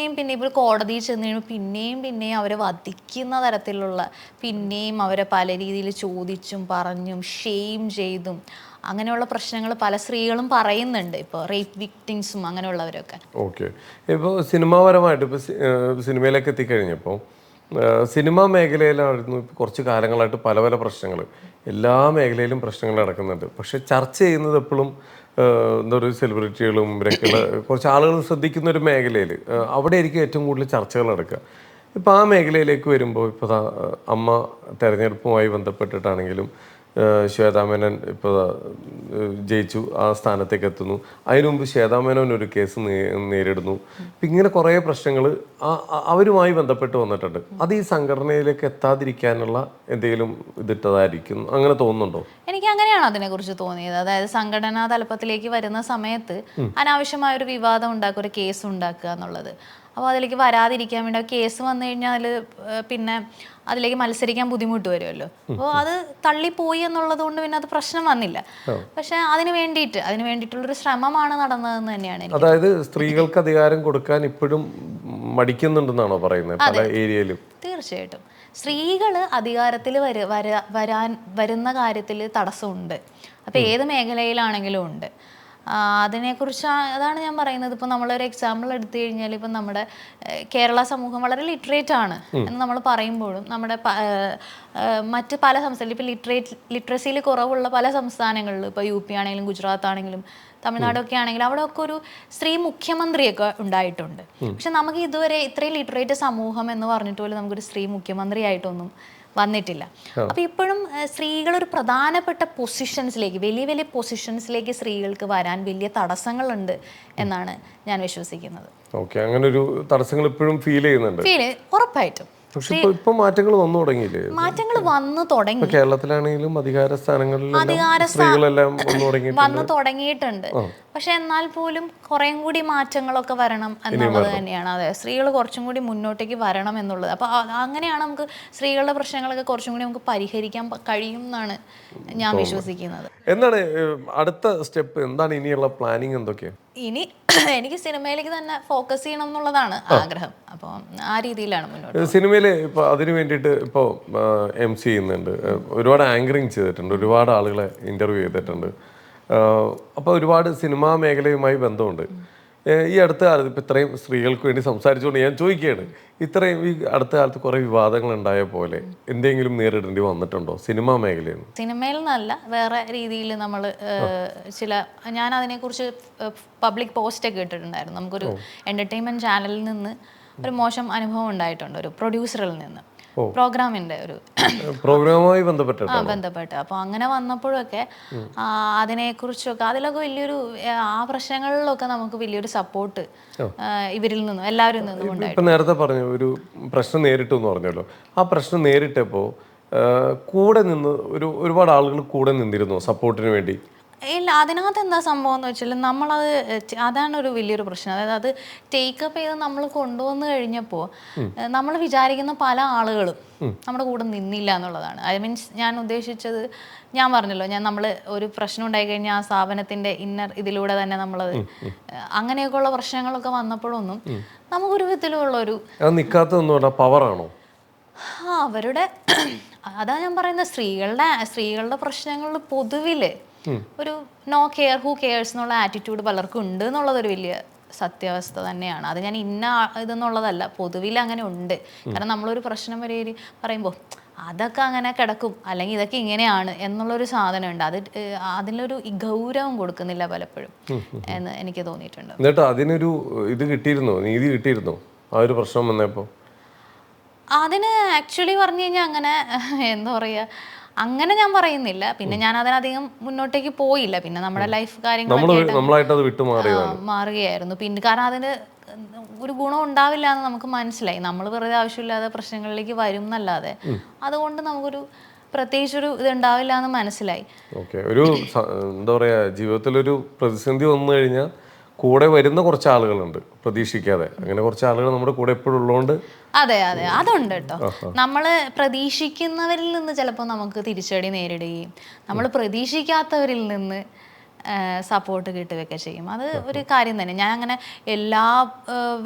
ഇപ്പോൾ കോടതിയിൽ ചെന്ന് കഴിയുമ്പോൾ പിന്നെയും അവരെ വധിക്കുന്ന തരത്തിലുള്ള, പിന്നെയും അവരെ പല രീതിയിൽ ചോദിച്ചും പറഞ്ഞും ഷെയിം ചെയ്തും അങ്ങനെയുള്ള പ്രശ്നങ്ങൾ പല സ്ത്രീകളും പറയുന്നുണ്ട്. ഇപ്പോൾ റേപ്പ് വിക്ടിംസും അങ്ങനെയുള്ളവരൊക്കെ. ഓക്കെ. ഇപ്പോൾ സിനിമാപരമായിട്ട് ഇപ്പോൾ സിനിമയിലേക്ക് എത്തിക്കഴിഞ്ഞപ്പോൾ സിനിമാ മേഖലയിലായിരുന്നു ഇപ്പോൾ കുറച്ച് കാലങ്ങളായിട്ട് പല പ്രശ്നങ്ങൾ, എല്ലാ മേഖലയിലും പ്രശ്നങ്ങൾ നടക്കുന്നുണ്ട്. പക്ഷെ ചർച്ച ചെയ്യുന്നത് എപ്പോഴും എന്താ പറയുക, സെലിബ്രിറ്റികളും ഇവരൊക്കെയുള്ള കുറച്ച് ആളുകൾ ശ്രദ്ധിക്കുന്ന ഒരു മേഖലയിൽ അവിടെ ആയിരിക്കും ഏറ്റവും കൂടുതൽ ചർച്ചകൾ നടക്കുക. ഇപ്പോൾ ആ മേഖലയിലേക്ക് വരുമ്പോൾ, ഇപ്പോൾ അമ്മ തെരഞ്ഞെടുപ്പുമായി ബന്ധപ്പെട്ടിട്ടാണെങ്കിലും ശ്വേതാമേനോൻ ഇപ്പോൾ ജയിച്ചു, ആ സ്ഥാനത്തേക്ക് എത്തുന്നു. അതിനു മുമ്പ് ശ്വേതാമേനോൻ ഒരു കേസ് നേരിടുന്നു. അപ്പം ഇങ്ങനെ കുറേ പ്രശ്നങ്ങൾ അവരുമായി ബന്ധപ്പെട്ട് വന്നിട്ടുണ്ട്. അത് ഈ സംഘടനയിലേക്ക് എത്താതിരിക്കാനുള്ള എന്തെങ്കിലും ഇതിട്ടതായിരിക്കും, അങ്ങനെ തോന്നുന്നുണ്ടോ? എനിക്ക് അങ്ങനെയാണ് അതിനെക്കുറിച്ച് തോന്നിയത്. അതായത് സംഘടനാ തലപ്പത്തിലേക്ക് വരുന്ന സമയത്ത് അനാവശ്യമായ ഒരു വിവാദം ഉണ്ടാക്കുക, ഒരു കേസ് ഉണ്ടാക്കുക എന്നുള്ളത്. അപ്പോൾ അതിലേക്ക് വരാതിരിക്കാൻ വേണ്ടി കേസ് വന്നു കഴിഞ്ഞാൽ പിന്നെ അതിലേക്ക് മത്സരിക്കാൻ ബുദ്ധിമുട്ട് വരുമല്ലോ. അപ്പോൾ അത് തള്ളിപ്പോയി എന്നുള്ളത് കൊണ്ട് പിന്നെ അത് പ്രശ്നം വന്നില്ല. പക്ഷെ അതിന് വേണ്ടിയിട്ടുള്ളൊരു ശ്രമമാണ് നടന്നതെന്ന് തന്നെയാണ്. അതായത് സ്ത്രീകൾക്ക് അധികാരം കൊടുക്കാൻ ഇപ്പോഴും മടിക്കുന്നുണ്ടെന്നാണോ പറയുന്നത് പല ഏരിയയിലും? തീർച്ചയായിട്ടും സ്ത്രീകൾ അധികാരത്തിൽ വരുന്ന കാര്യത്തിൽ തടസ്സമുണ്ട്. അപ്പോൾ ഏത് മേഖലയിലാണെങ്കിലും ഉണ്ട്. അതിനെക്കുറിച്ച് അതാണ് ഞാൻ പറയുന്നത്. ഇപ്പോൾ നമ്മളൊരു എക്സാമ്പിൾ എടുത്തു കഴിഞ്ഞാൽ ഇപ്പം നമ്മുടെ കേരള സമൂഹം വളരെ ലിറ്ററേറ്റ് ആണ് എന്ന് നമ്മൾ പറയുമ്പോഴും നമ്മുടെ മറ്റ് പല സംസ്ഥാനങ്ങളിൽ ഇപ്പോൾ ലിറ്ററസിയിൽ കുറവുള്ള പല സംസ്ഥാനങ്ങളിലും ഇപ്പോൾ UP ആണെങ്കിലും ഗുജറാത്ത് ആണെങ്കിലും തമിഴ്നാടൊക്കെ ആണെങ്കിലും അവിടെ ഒക്കെ ഒരു സ്ത്രീ മുഖ്യമന്ത്രിയൊക്കെ ഉണ്ടായിട്ടുണ്ട്. പക്ഷെ നമുക്ക് ഇതുവരെ ഇത്രയും ലിറ്ററേറ്റ് സമൂഹം എന്ന് പറഞ്ഞിട്ട് പോലും നമുക്കൊരു സ്ത്രീ മുഖ്യമന്ത്രിയായിട്ടൊന്നും വന്നിട്ടില്ല. അപ്പൊ ഇപ്പോഴും സ്ത്രീകൾ ഒരു പ്രധാനപ്പെട്ട പൊസിഷൻസിലേക്ക്, വലിയ വലിയ പൊസിഷൻസിലേക്ക് സ്ത്രീകൾക്ക് വരാൻ വലിയ തടസ്സങ്ങളുണ്ട് എന്നാണ് ഞാൻ വിശ്വസിക്കുന്നത്. ഓക്കെ, അങ്ങനെ ഒരു തടസ്സങ്ങൾ ഇപ്പോഴും ഫീൽ ചെയ്യുന്നുണ്ട്. ഉറപ്പായിട്ടും പക്ഷെ ഇപ്പൊ മാറ്റങ്ങൾ വന്നു തുടങ്ങിയില്ലേ? മാറ്റങ്ങൾ വന്നു തുടങ്ങി. കേരളത്തിലാണെങ്കിലും അധികാര സ്ഥാനങ്ങളിലെല്ലാം സ്ത്രീകളെല്ലാം വന്നു തുടങ്ങിയിട്ടുണ്ട്. പക്ഷെ എന്നാൽ പോലും കുറേം കൂടി മാറ്റങ്ങളൊക്കെ വരണം എന്നുള്ളത് തന്നെയാണ്. അതെ, സ്ത്രീകൾ കുറച്ചും കൂടി മുന്നോട്ടേക്ക് വരണം എന്നുള്ളത്. അപ്പൊ അങ്ങനെയാണ് നമുക്ക് സ്ത്രീകളുടെ പ്രശ്നങ്ങളൊക്കെ കുറച്ചും കൂടി നമുക്ക് പരിഹരിക്കാൻ കഴിയും എന്നാണ് ഞാൻ വിശ്വസിക്കുന്നത്. എന്താണ് അടുത്ത സ്റ്റെപ്പ്? എന്താണ് ഇനിയുള്ള പ്ലാനിങ്? എന്തൊക്കെയാണ് ഇനി? എനിക്ക് സിനിമയിലേക്ക് തന്നെ ഫോക്കസ് ചെയ്യണം എന്നുള്ളതാണ് ആഗ്രഹം. അപ്പോൾ ആ രീതിയിലാണ് മുന്നോട്ട്. സിനിമയിൽ ഇപ്പോൾ അതിന് വേണ്ടിയിട്ട് ഇപ്പോൾ MC ചെയ്യുന്നുണ്ട്, ഒരുപാട് ആങ്കറിങ് ചെയ്തിട്ടുണ്ട്, ഒരുപാട് ആളുകളെ ഇൻ്റർവ്യൂ ചെയ്തിട്ടുണ്ട്. അപ്പോൾ ഒരുപാട് സിനിമാ മേഖലയുമായി ബന്ധമുണ്ട്. ഈ അടുത്ത കാലത്ത് ഇപ്പം ഇത്രയും സ്ത്രീകൾക്ക് വേണ്ടി സംസാരിച്ചുകൊണ്ട് ഞാൻ ചോദിക്കുകയാണ്, ഇത്രയും ഈ അടുത്ത കാലത്ത് കുറേ വിവാദങ്ങൾ ഉണ്ടായ പോലെ എന്തെങ്കിലും നേരിടേണ്ടി വന്നിട്ടുണ്ടോ സിനിമാ മേഖലയിൽ? സിനിമയിൽ നിന്നല്ല, വേറെ രീതിയിൽ നമ്മൾ ഞാൻ അതിനെക്കുറിച്ച് പബ്ലിക് പോസ്റ്റൊക്കെ ഇട്ടിട്ടുണ്ടായിരുന്നു. നമുക്കൊരു എൻ്റർടൈൻമെൻറ്റ് ചാനലിൽ നിന്ന് ഒരു മോശം അനുഭവം ഉണ്ടായിട്ടുണ്ട്, ഒരു പ്രൊഡ്യൂസറിൽ നിന്ന്. പ്രോഗ്രാമിൻ്റെ ഒരു പ്രോഗ്രാമുമായി ബന്ധപ്പെട്ട് അപ്പോൾ അങ്ങനെ വന്നപ്പോഴൊക്കെ അതിനെക്കുറിച്ചൊക്കെ അതിലൊക്കെ വലിയൊരു ആ പ്രശ്നങ്ങളിലൊക്കെ നമുക്ക് വലിയൊരു സപ്പോർട്ട് ഇവരിൽ നിന്നും എല്ലാവരിൽ നിന്നും ഉണ്ടായി. ഇപ്പം നേരത്തെ പറഞ്ഞു ഒരു പ്രശ്നം നേരിട്ടു എന്ന് പറഞ്ഞല്ലോ, ആ പ്രശ്നം നേരിട്ടപ്പോൾ കൂടെ നിന്ന് ഒരുപാട് ആളുകൾ കൂടെ നിന്നിരുന്നു സപ്പോർട്ടിന് വേണ്ടി? ഇല്ല, അതിനകത്ത് എന്താ സംഭവം എന്ന് വെച്ചാൽ നമ്മളത് അതാണ് ഒരു വലിയൊരു പ്രശ്നം. അതായത് അത് ടേക്കപ്പ് ചെയ്ത് നമ്മൾ കൊണ്ടുവന്നു കഴിഞ്ഞപ്പോൾ നമ്മൾ വിചാരിക്കുന്ന പല ആളുകളും നമ്മുടെ കൂടെ നിന്നില്ല എന്നുള്ളതാണ്. ഐ മീൻസ് ഞാൻ ഉദ്ദേശിച്ചത്, ഞാൻ പറഞ്ഞല്ലോ, നമ്മൾ ഒരു പ്രശ്നം ഉണ്ടായി കഴിഞ്ഞാൽ ആ സ്ഥാപനത്തിൻ്റെ ഇന്നർ ഇതിലൂടെ തന്നെ നമ്മളത് അങ്ങനെയൊക്കെയുള്ള പ്രശ്നങ്ങളൊക്കെ വന്നപ്പോഴൊന്നും നമുക്കൊരു വിധത്തിലുള്ളൊരു പവറാണോ അവരുടെ അതാ ഞാൻ പറയുന്നത്, സ്ത്രീകളുടെ പ്രശ്നങ്ങളിൽ പൊതുവിൽ ഒരു നോ കെയർ ഹൂ കെയർസ് എന്നുള്ള ആറ്റിറ്റ്യൂഡ് പലർക്കും ഉണ്ട് എന്നുള്ളതൊരു വലിയ സത്യാവസ്ഥ തന്നെയാണ്. അത് ഞാൻ ഇന്ന ഇതെന്നുള്ളതല്ല, പൊതുവിൽ അങ്ങനെ ഉണ്ട്. കാരണം നമ്മളൊരു പ്രശ്നം വരെ പറയുമ്പോൾ അതൊക്കെ അങ്ങനെ കിടക്കും, അല്ലെങ്കിൽ ഇതൊക്കെ ഇങ്ങനെയാണ് എന്നുള്ളൊരു സാധനമുണ്ട്. അതിലൊരു ഗൗരവം കൊടുക്കുന്നില്ല പലപ്പോഴും എന്ന് എനിക്ക് തോന്നിയിട്ടുണ്ട്. എന്നിട്ട് അതിനൊരു ഇത് കിട്ടിയിരുന്നോ, നീതി കിട്ടിയിരുന്നോ ആ ഒരു പ്രശ്നം വന്നപ്പോൾ? അതിന് ആക്ച്വലി പറഞ്ഞു കഴിഞ്ഞാൽ അങ്ങനെ എന്താ പറയുക, അങ്ങനെ ഞാൻ പറയുന്നില്ല. പിന്നെ ഞാൻ അതിനധികം മുന്നോട്ടേക്ക് പോയില്ല. പിന്നെ നമ്മുടെ ലൈഫ് കാര്യങ്ങളൊക്കെ മാറുകയായിരുന്നു. പിന്നെ കാരണം അതിന് ഒരു ഗുണം ഉണ്ടാവില്ല എന്ന് നമുക്ക് മനസ്സിലായി. നമ്മൾ വെറുതെ ആവശ്യമില്ലാതെ പ്രശ്നങ്ങളിലേക്ക് വരും എന്നല്ലാതെ അതുകൊണ്ട് നമുക്കൊരു പ്രത്യേകിച്ചൊരു ഇത് ഉണ്ടാവില്ല എന്ന് മനസ്സിലായി. ഒരു എന്താ പറയാ, ജീവിതത്തിലൊരു പ്രതിസന്ധി വന്നു കഴിഞ്ഞാൽ കൂടെ വരുന്ന കുറച്ച് ആളുകളുണ്ട് പ്രതീക്ഷിക്കാതെ. അങ്ങനെ കുറച്ച് ആളുകൾ നമ്മുടെ കൂടെ എപ്പോഴും ഉള്ളതുകൊണ്ട് അതെ അതുണ്ട് കേട്ടോ. നമ്മൾ പ്രതീക്ഷിക്കുന്നവരിൽ നിന്ന് ചിലപ്പോൾ നമുക്ക് തിരിച്ചടി നേരിടുകയും നമ്മൾ പ്രതീക്ഷിക്കാത്തവരിൽ നിന്ന് സപ്പോർട്ട് കിട്ടുകയൊക്കെ ചെയ്യും. അത് ഒരു കാര്യം തന്നെ. ഞാൻ അങ്ങനെ എല്ലാ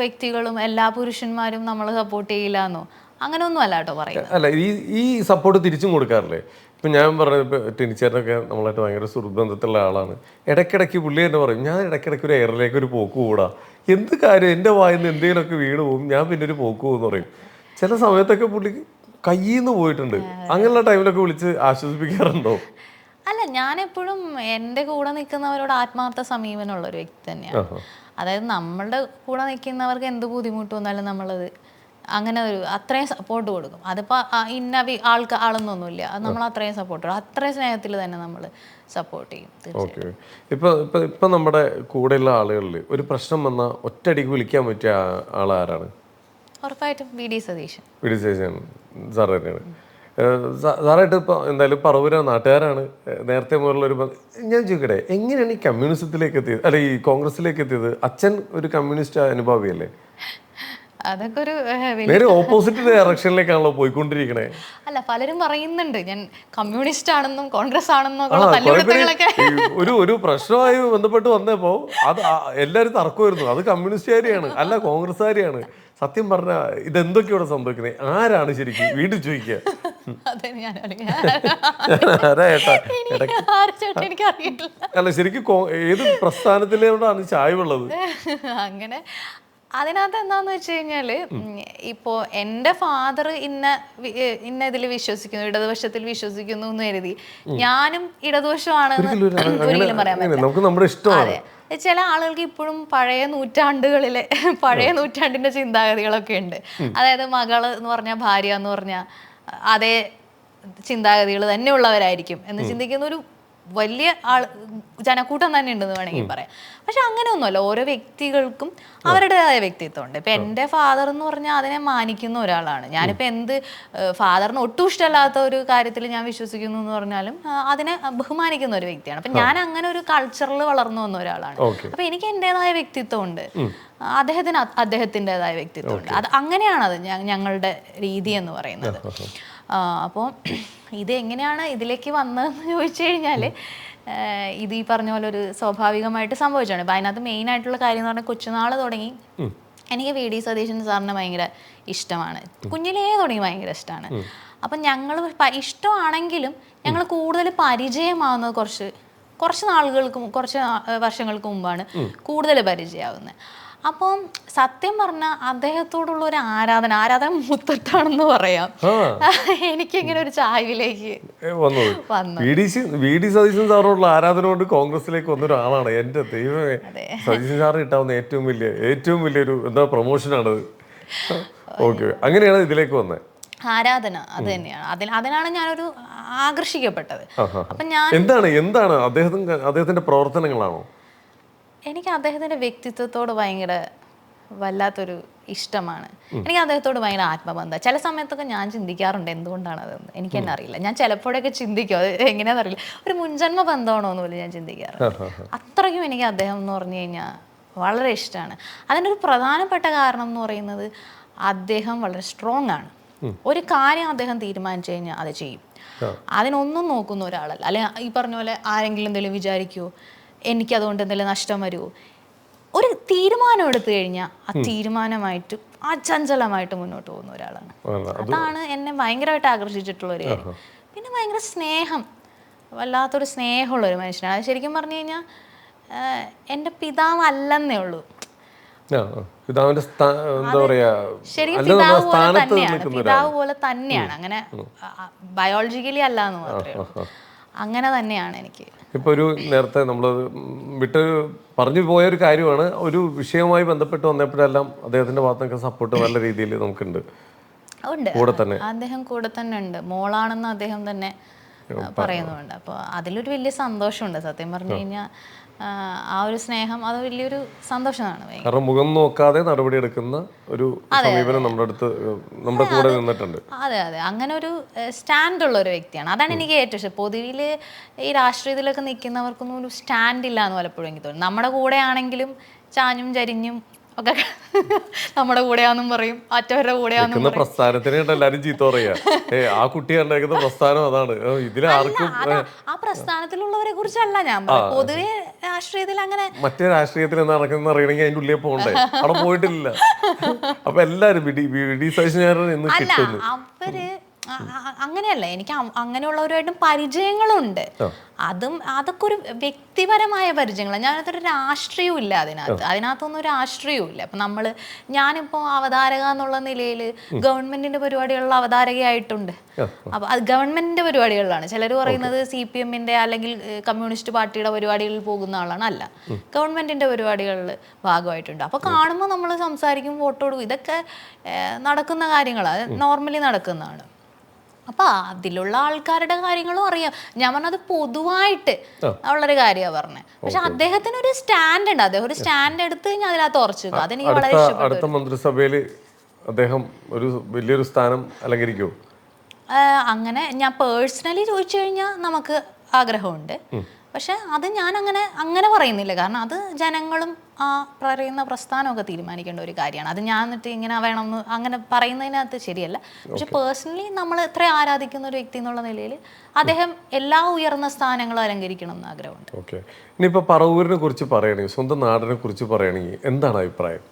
വ്യക്തികളും എല്ലാ പുരുഷന്മാരും നമ്മൾ സപ്പോർട്ട് ചെയ്യില്ല എന്നോ അങ്ങനെ ഒന്നും അല്ല കേട്ടോ പറയുന്നത്. അല്ല, ഈ സപ്പോർട്ട് തിരിച്ചും കൊടുക്കാറില്ലേ? ഇപ്പം ഞാൻ പറഞ്ഞത്, ഇപ്പോൾ ടിനിച്ചേട്ടനൊക്കെ നമ്മളായിട്ട് ഭയങ്കര സുഹൃബന്ധത്തിലുള്ള ആളാണ്. ഇടയ്ക്കിടയ്ക്ക് പുള്ളി തന്നെ പറയും, ഞാൻ ഇടയ്ക്കിടയ്ക്ക് ഒരു എയറിലേക്ക് ഒരു പോക്ക് കൂടാ, എന്ത് കാര്യം എൻ്റെ വായിന്ന് എന്തെങ്കിലുമൊക്കെ വീണ് പോകും, ഞാൻ പിന്നെ ഒരു പോക്ക് പോകുമെന്ന് പറയും. ചില സമയത്തൊക്കെ പുള്ളി കയ്യിൽ നിന്ന് പോയിട്ടുണ്ട്. അങ്ങനെയുള്ള ടൈമിലൊക്കെ വിളിച്ച് ആശ്വസിപ്പിക്കാറുണ്ടോ? അല്ല, ഞാനെപ്പോഴും എൻ്റെ കൂടെ നിൽക്കുന്നവരോട് ആത്മാർത്ഥ സമീപനമുള്ള ഒരു വ്യക്തി തന്നെയാണ്. അതായത് നമ്മളുടെ കൂടെ നിൽക്കുന്നവർക്ക് എന്ത് ബുദ്ധിമുട്ട് വന്നാലും നമ്മളത് അങ്ങനെ അത്രയും സപ്പോർട്ട് കൊടുക്കും. അതിപ്പോൾ ഇന്ന ആളൊന്നൊന്നുമില്ല, അത് നമ്മൾ അത്രയും സപ്പോർട്ട് കൊടുക്കും. അത്രയും സ്നേഹത്തിൽ തന്നെ നമ്മൾ സപ്പോർട്ട് ചെയ്യും. ഇപ്പം നമ്മുടെ കൂടെയുള്ള ആളുകളിൽ ഒരു പ്രശ്നം വന്നാൽ ഒറ്റയടിക്ക് വിളിക്കാൻ പറ്റിയ ആളാരാണ്? ഉറപ്പായിട്ടും വി ഡി സതീശൻ സാർ തന്നെയാണ്. സാറായിട്ട് ഇപ്പോൾ എന്തായാലും പറവൂര നാട്ടുകാരാണ്. നേരത്തെ മുതലുള്ളൊരു ഞാൻ ചോദിക്കട്ടെ, എങ്ങനെയാണ് ഈ കമ്മ്യൂണിസത്തിലേക്ക് എത്തിയത്, അല്ല ഈ കോൺഗ്രസിലേക്ക് എത്തിയത്? അച്ഛൻ ഒരു കമ്മ്യൂണിസ്റ്റ് അനുഭാവിയല്ലേ? അതൊക്കെ ഒരു ഓപ്പോസിറ്റ് ഡയറക്ഷനിലേക്കാണല്ലോ പോയിക്കൊണ്ടിരിക്കണേ. അല്ല, പലരും പറയുന്നുണ്ട് ഞാൻ കമ്മ്യൂണിസ്റ്റ് ആണെന്നും കോൺഗ്രസ് ആണെന്നും. ഒരു പ്രശ്നമായി ബന്ധപ്പെട്ട് വന്നപ്പോ അത് എല്ലാരും തർക്കമായിരുന്നു, അത് കമ്മ്യൂണിസ്റ്റുകാരിയാണ് അല്ല കോൺഗ്രസ്സുകാരിയാണ്. സത്യം പറഞ്ഞ ഇതെന്തൊക്കെ ഇവിടെ സംഭവിക്കുന്നത്, ആരാണ് ശരിക്കും വീണ്ടും ചോദിക്കുക? എനിക്കറിയില്ല. അല്ല ശരിക്കും ഏത് പ്രസ്ഥാനത്തിലോടാണ് ചായ്വുള്ളത്? അങ്ങനെ അതിനകത്ത് എന്താന്ന് വെച്ച് കഴിഞ്ഞാല് ഇപ്പോ എൻ്റെ ഫാദർ ഇന്ന ഇതിൽ വിശ്വസിക്കുന്നു, ഇടതുപക്ഷത്തിൽ വിശ്വസിക്കുന്നു എന്ന് കരുതി ഞാനും ഇടതുപക്ഷമാണെന്ന് ഒരിക്കലും പറയാൻ പറ്റില്ല. നമുക്ക് നമ്മുടെ ഇഷ്ടമാണ്. അതെ, ചില ആളുകൾക്ക് ഇപ്പോഴും പഴയ നൂറ്റാണ്ടിന്റെ ചിന്താഗതികളൊക്കെ ഉണ്ട്. അതായത് മകള് എന്ന് പറഞ്ഞാൽ ഭാര്യ എന്ന് പറഞ്ഞാൽ അതേ ചിന്താഗതികൾ തന്നെ ഉള്ളവരായിരിക്കും എന്ന് ചിന്തിക്കുന്ന ഒരു വലിയ ജനക്കൂട്ടം തന്നെ ഉണ്ടെന്ന് വേണമെങ്കിൽ പറയാം. പക്ഷെ അങ്ങനെയൊന്നുമല്ല, ഓരോ വ്യക്തികൾക്കും അവരുടേതായ വ്യക്തിത്വം ഉണ്ട്. ഇപ്പം എൻ്റെ ഫാദർ എന്ന് പറഞ്ഞാൽ അതിനെ മാനിക്കുന്ന ഒരാളാണ്. ഞാനിപ്പോൾ ഫാദറിന് ഒട്ടും ഇഷ്ടമല്ലാത്ത ഒരു കാര്യത്തിൽ ഞാൻ വിശ്വസിക്കുന്നു എന്ന് പറഞ്ഞാലും അതിനെ ബഹുമാനിക്കുന്ന ഒരു വ്യക്തിയാണ്. അപ്പം ഞാൻ അങ്ങനെ ഒരു കൾച്ചറിൽ വളർന്നു വന്ന ഒരാളാണ്. അപ്പം എനിക്ക് എൻ്റെതായ വ്യക്തിത്വം ഉണ്ട്, അദ്ദേഹത്തിന് അദ്ദേഹത്തിൻ്റെതായ വ്യക്തിത്വം ഉണ്ട്. അത് അങ്ങനെയാണത് ഞങ്ങളുടെ രീതി എന്ന് പറയുന്നത്. അപ്പോൾ ഇത് എങ്ങനെയാണ് ഇതിലേക്ക് വന്നതെന്ന് ചോദിച്ചു കഴിഞ്ഞാൽ ഇത് ഈ പറഞ്ഞ പോലെ ഒരു സ്വാഭാവികമായിട്ട് സംഭവിച്ചാണ്. അപ്പം അതിനകത്ത് മെയിൻ ആയിട്ടുള്ള കാര്യം എന്ന് പറഞ്ഞാൽ കൊച്ചുനാൾ തുടങ്ങി എനിക്ക് വി ഡി സതീശൻ സാറിനെ ഭയങ്കര ഇഷ്ടമാണ്. കുഞ്ഞിലേ തുടങ്ങി ഭയങ്കര ഇഷ്ടമാണ്. അപ്പം ഞങ്ങൾ ഇഷ്ടമാണെങ്കിലും ഞങ്ങൾ കൂടുതൽ പരിചയമാവുന്നത് കുറച്ച് വർഷങ്ങൾക്ക് മുമ്പാണ് കൂടുതൽ പരിചയമാവുന്നത്. അപ്പം സത്യം പറഞ്ഞാൽ അദ്ദേഹത്തോടുള്ള ഒരു ആരാധന മുത്തട്ടാണെന്ന് പറയാം. എനിക്കിങ്ങനെ ഒരു ചായ്വിലേക്ക് വന്നു. വി ഡി സതീശൻ സാറിനോടുള്ള ആരാധന കൊണ്ട് കോൺഗ്രസിലേക്ക് വന്ന ഒരാളാണ്. എൻ്റെ ദൈവമേ, സതീശൻ സാറിന് കിട്ടാവുന്ന ഏറ്റവും വലിയൊരു പ്രൊമോഷനാണത്. ഓക്കെ, അങ്ങനെയാണ് ഇതിലേക്ക് വന്നത്. ആരാധന അത് തന്നെയാണ്. അതിനാണ് ഞാനൊരു ആകർഷിക്കപ്പെട്ടത്. അപ്പൊ ഞാൻ എന്താണ് അദ്ദേഹത്തിന്റെ പ്രവർത്തനങ്ങളാണോ? എനിക്ക് അദ്ദേഹത്തിന്റെ വ്യക്തിത്വത്തോട് ഭയങ്കര വല്ലാത്തൊരു ഇഷ്ടമാണ്. എനിക്ക് അദ്ദേഹത്തോട് ഭയങ്കര ആത്മബന്ധം. ചില സമയത്തൊക്കെ ഞാൻ ചിന്തിക്കാറുണ്ട് എന്തുകൊണ്ടാണ് അതെന്ന്. എനിക്ക് തന്നെ അറിയില്ല. ഞാൻ ചിലപ്പോഴൊക്കെ ചിന്തിക്കും അത് എങ്ങനെയാണെന്ന് അറിയില്ല, ഒരു മുൻജന്മ ബന്ധമാണോ എന്ന് പോലും ഞാൻ ചിന്തിക്കാറുണ്ട്. അത്രയ്ക്കും എനിക്ക് അദ്ദേഹം എന്ന് പറഞ്ഞു കഴിഞ്ഞാൽ വളരെ ഇഷ്ടമാണ്. അതിൻ്റെ ഒരു പ്രധാനപ്പെട്ട കാരണം എന്ന് പറയുന്നത് അദ്ദേഹം വളരെ സ്ട്രോങ് ആണ്. ഒരു കാര്യം അദ്ദേഹം തീരുമാനിച്ചു കഴിഞ്ഞാൽ അത് ചെയ്യും. അതിനൊന്നും നോക്കുന്ന ഒരാളല്ല. അല്ലെങ്കിൽ ഈ പറഞ്ഞ പോലെ ആരെങ്കിലും എന്തെങ്കിലും വിചാരിക്കുമോ, എനിക്കതുകൊണ്ട് എന്തെങ്കിലും നഷ്ടം വരുമോ, ഒരു തീരുമാനം എടുത്തു കഴിഞ്ഞാൽ ആ തീരുമാനമായിട്ട് അചഞ്ചലമായിട്ട് മുന്നോട്ട് പോകുന്ന ഒരാളാണ്. അതാണ് എന്നെ ഭയങ്കരമായിട്ട് ആകർഷിച്ചിട്ടുള്ള ഒരു കാര്യം. പിന്നെ ഭയങ്കര സ്നേഹം, വല്ലാത്തൊരു സ്നേഹമുള്ള ഒരു മനുഷ്യനാണ്. അത് ശരിക്കും പറഞ്ഞു കഴിഞ്ഞാൽ എൻ്റെ പിതാവ് അല്ലെന്നേ ഉള്ളൂ. ശരിക്കും പിതാവ് പോലെ തന്നെയാണ്. അങ്ങനെ ബയോളജിക്കലി അല്ല എന്ന് മാത്രമേ ഉള്ളൂ. അങ്ങനെ തന്നെയാണ് എനിക്ക്. ഇപ്പോൾ നേരത്തെ നമ്മൾ പറഞ്ഞു പോയൊരു കാര്യമാണ്, ഒരു വിഷയവുമായി ബന്ധപ്പെട്ട് വന്നപ്പോഴെല്ലാം അദ്ദേഹത്തിന്റെ ഭാഗത്തൊക്കെ സപ്പോർട്ട് നല്ല രീതിയിൽ നമുക്കുണ്ട്. കൂടെ തന്നെ അദ്ദേഹം കൂടെ തന്നെ ഉണ്ട്. മോളാണെന്ന് അദ്ദേഹം തന്നെ പറയുന്നുണ്ട്. അപ്പോൾ അതിലൊരു വലിയ സന്തോഷമുണ്ട്. സത്യം പറഞ്ഞു കഴിഞ്ഞാൽ ആ ഒരു സ്നേഹം അത് വലിയൊരു സന്തോഷമാണ്. കാരണം മുഖം നോക്കാതെ നടപടിയെടുക്കുന്ന ഒരു സമീപനം നമ്മുടെ കൂടെ നിന്നിട്ടുണ്ട്. അതെ, അങ്ങനെ ഒരു സ്റ്റാൻഡ് ഉള്ള ഒരു വ്യക്തിയാണ്. അതാണ് എനിക്ക് ഏറ്റവും ഇഷ്ടം. പൊതുവിൽ ഈ രാഷ്ട്രീയത്തിലൊക്കെ നിൽക്കുന്നവർക്കൊന്നും ഒരു സ്റ്റാൻഡ് ഇല്ല എന്ന് പലപ്പോഴും എനിക്ക് തോന്നുന്നു. നമ്മുടെ കൂടെ ആണെങ്കിലും ചാഞ്ഞും ചരിഞ്ഞും ഒക്കെ നമ്മുടെ കൂടെയാന്നും പറയും, മറ്റവരുടെ കൂടെയാന്നും പറയും. പ്രസ്ഥാനത്തിനെ എല്ലാരും ചീത്ത പറയാ, ആ കുട്ടി ഉണ്ടാക്കുന്ന പ്രസ്ഥാനം അതാണ്. ഇതിലാർക്കും ആ പ്രസ്ഥാനത്തിലുള്ളവരെ കുറിച്ചല്ല ഞാൻ പൊതുവെ രാഷ്ട്രീയത്തിൽ അങ്ങനെ മറ്റേ രാഷ്ട്രീയത്തിൽ എന്താ നടക്കുന്ന അറിയണമെങ്കിൽ അതിന്റെ ഉള്ളിൽ പോകണ്ടേ, അവിടെ പോയിട്ടില്ല. അപ്പൊ എല്ലാരും അവര് അങ്ങനെയല്ല, എനിക്ക് അങ്ങനെയുള്ളവരുമായിട്ടും പരിചയങ്ങളുണ്ട്. അതൊക്കെ ഒരു വ്യക്തിപരമായ പരിചയങ്ങളാണ്. ഞാനതൊരു രാഷ്ട്രീയവും ഇല്ല അതിനകത്തൊന്നും രാഷ്ട്രീയവും ഇല്ല. അപ്പം ഞാനിപ്പോൾ അവതാരക എന്നുള്ള നിലയിൽ ഗവൺമെന്റിന്റെ പരിപാടികളിൽ അവതാരകയായിട്ടുണ്ട്. അപ്പൊ അത് ഗവൺമെന്റിന്റെ പരിപാടികളിലാണ്. ചിലർ പറയുന്നത് CPM-ന്റെ അല്ലെങ്കിൽ കമ്മ്യൂണിസ്റ്റ് പാർട്ടിയുടെ പരിപാടികളിൽ പോകുന്ന ആളാണ്. അല്ല, ഗവൺമെന്റിന്റെ പരിപാടികളിൽ ഭാഗമായിട്ടുണ്ട്. അപ്പോൾ കാണുമ്പോൾ നമ്മൾ സംസാരിക്കും, ഫോട്ടോ എടുക്കും. ഇതൊക്കെ നടക്കുന്ന കാര്യങ്ങളാണ്, നോർമലി നടക്കുന്നതാണ്. അപ്പൊ അതിലുള്ള ആൾക്കാരുടെ കാര്യങ്ങളും അറിയാം. ഞാൻ പറഞ്ഞത് പൊതുവായിട്ട് ഉള്ളൊരു കാര്യമാണ് പറഞ്ഞത്. പക്ഷെ അദ്ദേഹത്തിന് ഒരു സ്റ്റാൻഡ് ഉണ്ട്. അദ്ദേഹം ഒരു സ്റ്റാൻഡ് എടുത്തു കഴിഞ്ഞാൽ അതിനകത്ത് ഉറച്ചു. അതെനിക്ക് വളരെ ഇഷ്ടപ്പെട്ടു. അടുത്ത മന്ത്രിസഭയിൽ അദ്ദേഹം ഒരു വലിയൊരു സ്ഥാനം അലങ്കരിക്കുമോ? അങ്ങനെ ഞാൻ പേഴ്സണലി ചോദിച്ചു കഴിഞ്ഞാൽ നമുക്ക് ആഗ്രഹമുണ്ട്. പക്ഷെ അത് ഞാൻ അങ്ങനെ പറയുന്നില്ല. കാരണം അത് ജനങ്ങളും ആ പറയുന്ന പ്രസ്ഥാനമൊക്കെ തീരുമാനിക്കേണ്ട ഒരു കാര്യമാണ്. അത് ഞാൻ എന്നിട്ട് ഇങ്ങനെ വേണമെന്ന് അങ്ങനെ പറയുന്നതിനകത്ത് ശരിയല്ല. പക്ഷെ പേഴ്സണലി നമ്മൾ ഇത്ര ആരാധിക്കുന്ന ഒരു വ്യക്തി എന്നുള്ള നിലയിൽ അദ്ദേഹം എല്ലാ ഉയർന്ന സ്ഥാനങ്ങളും അലങ്കരിക്കണം എന്ന് ആഗ്രഹമുണ്ട്. ഓക്കെ, ഇനിയിപ്പോൾ പറവൂരിനെ കുറിച്ച് പറയുകയാണെങ്കിൽ, സ്വന്തം നാടിനെ കുറിച്ച് പറയുകയാണെങ്കിൽ എന്താണ് അഭിപ്രായം?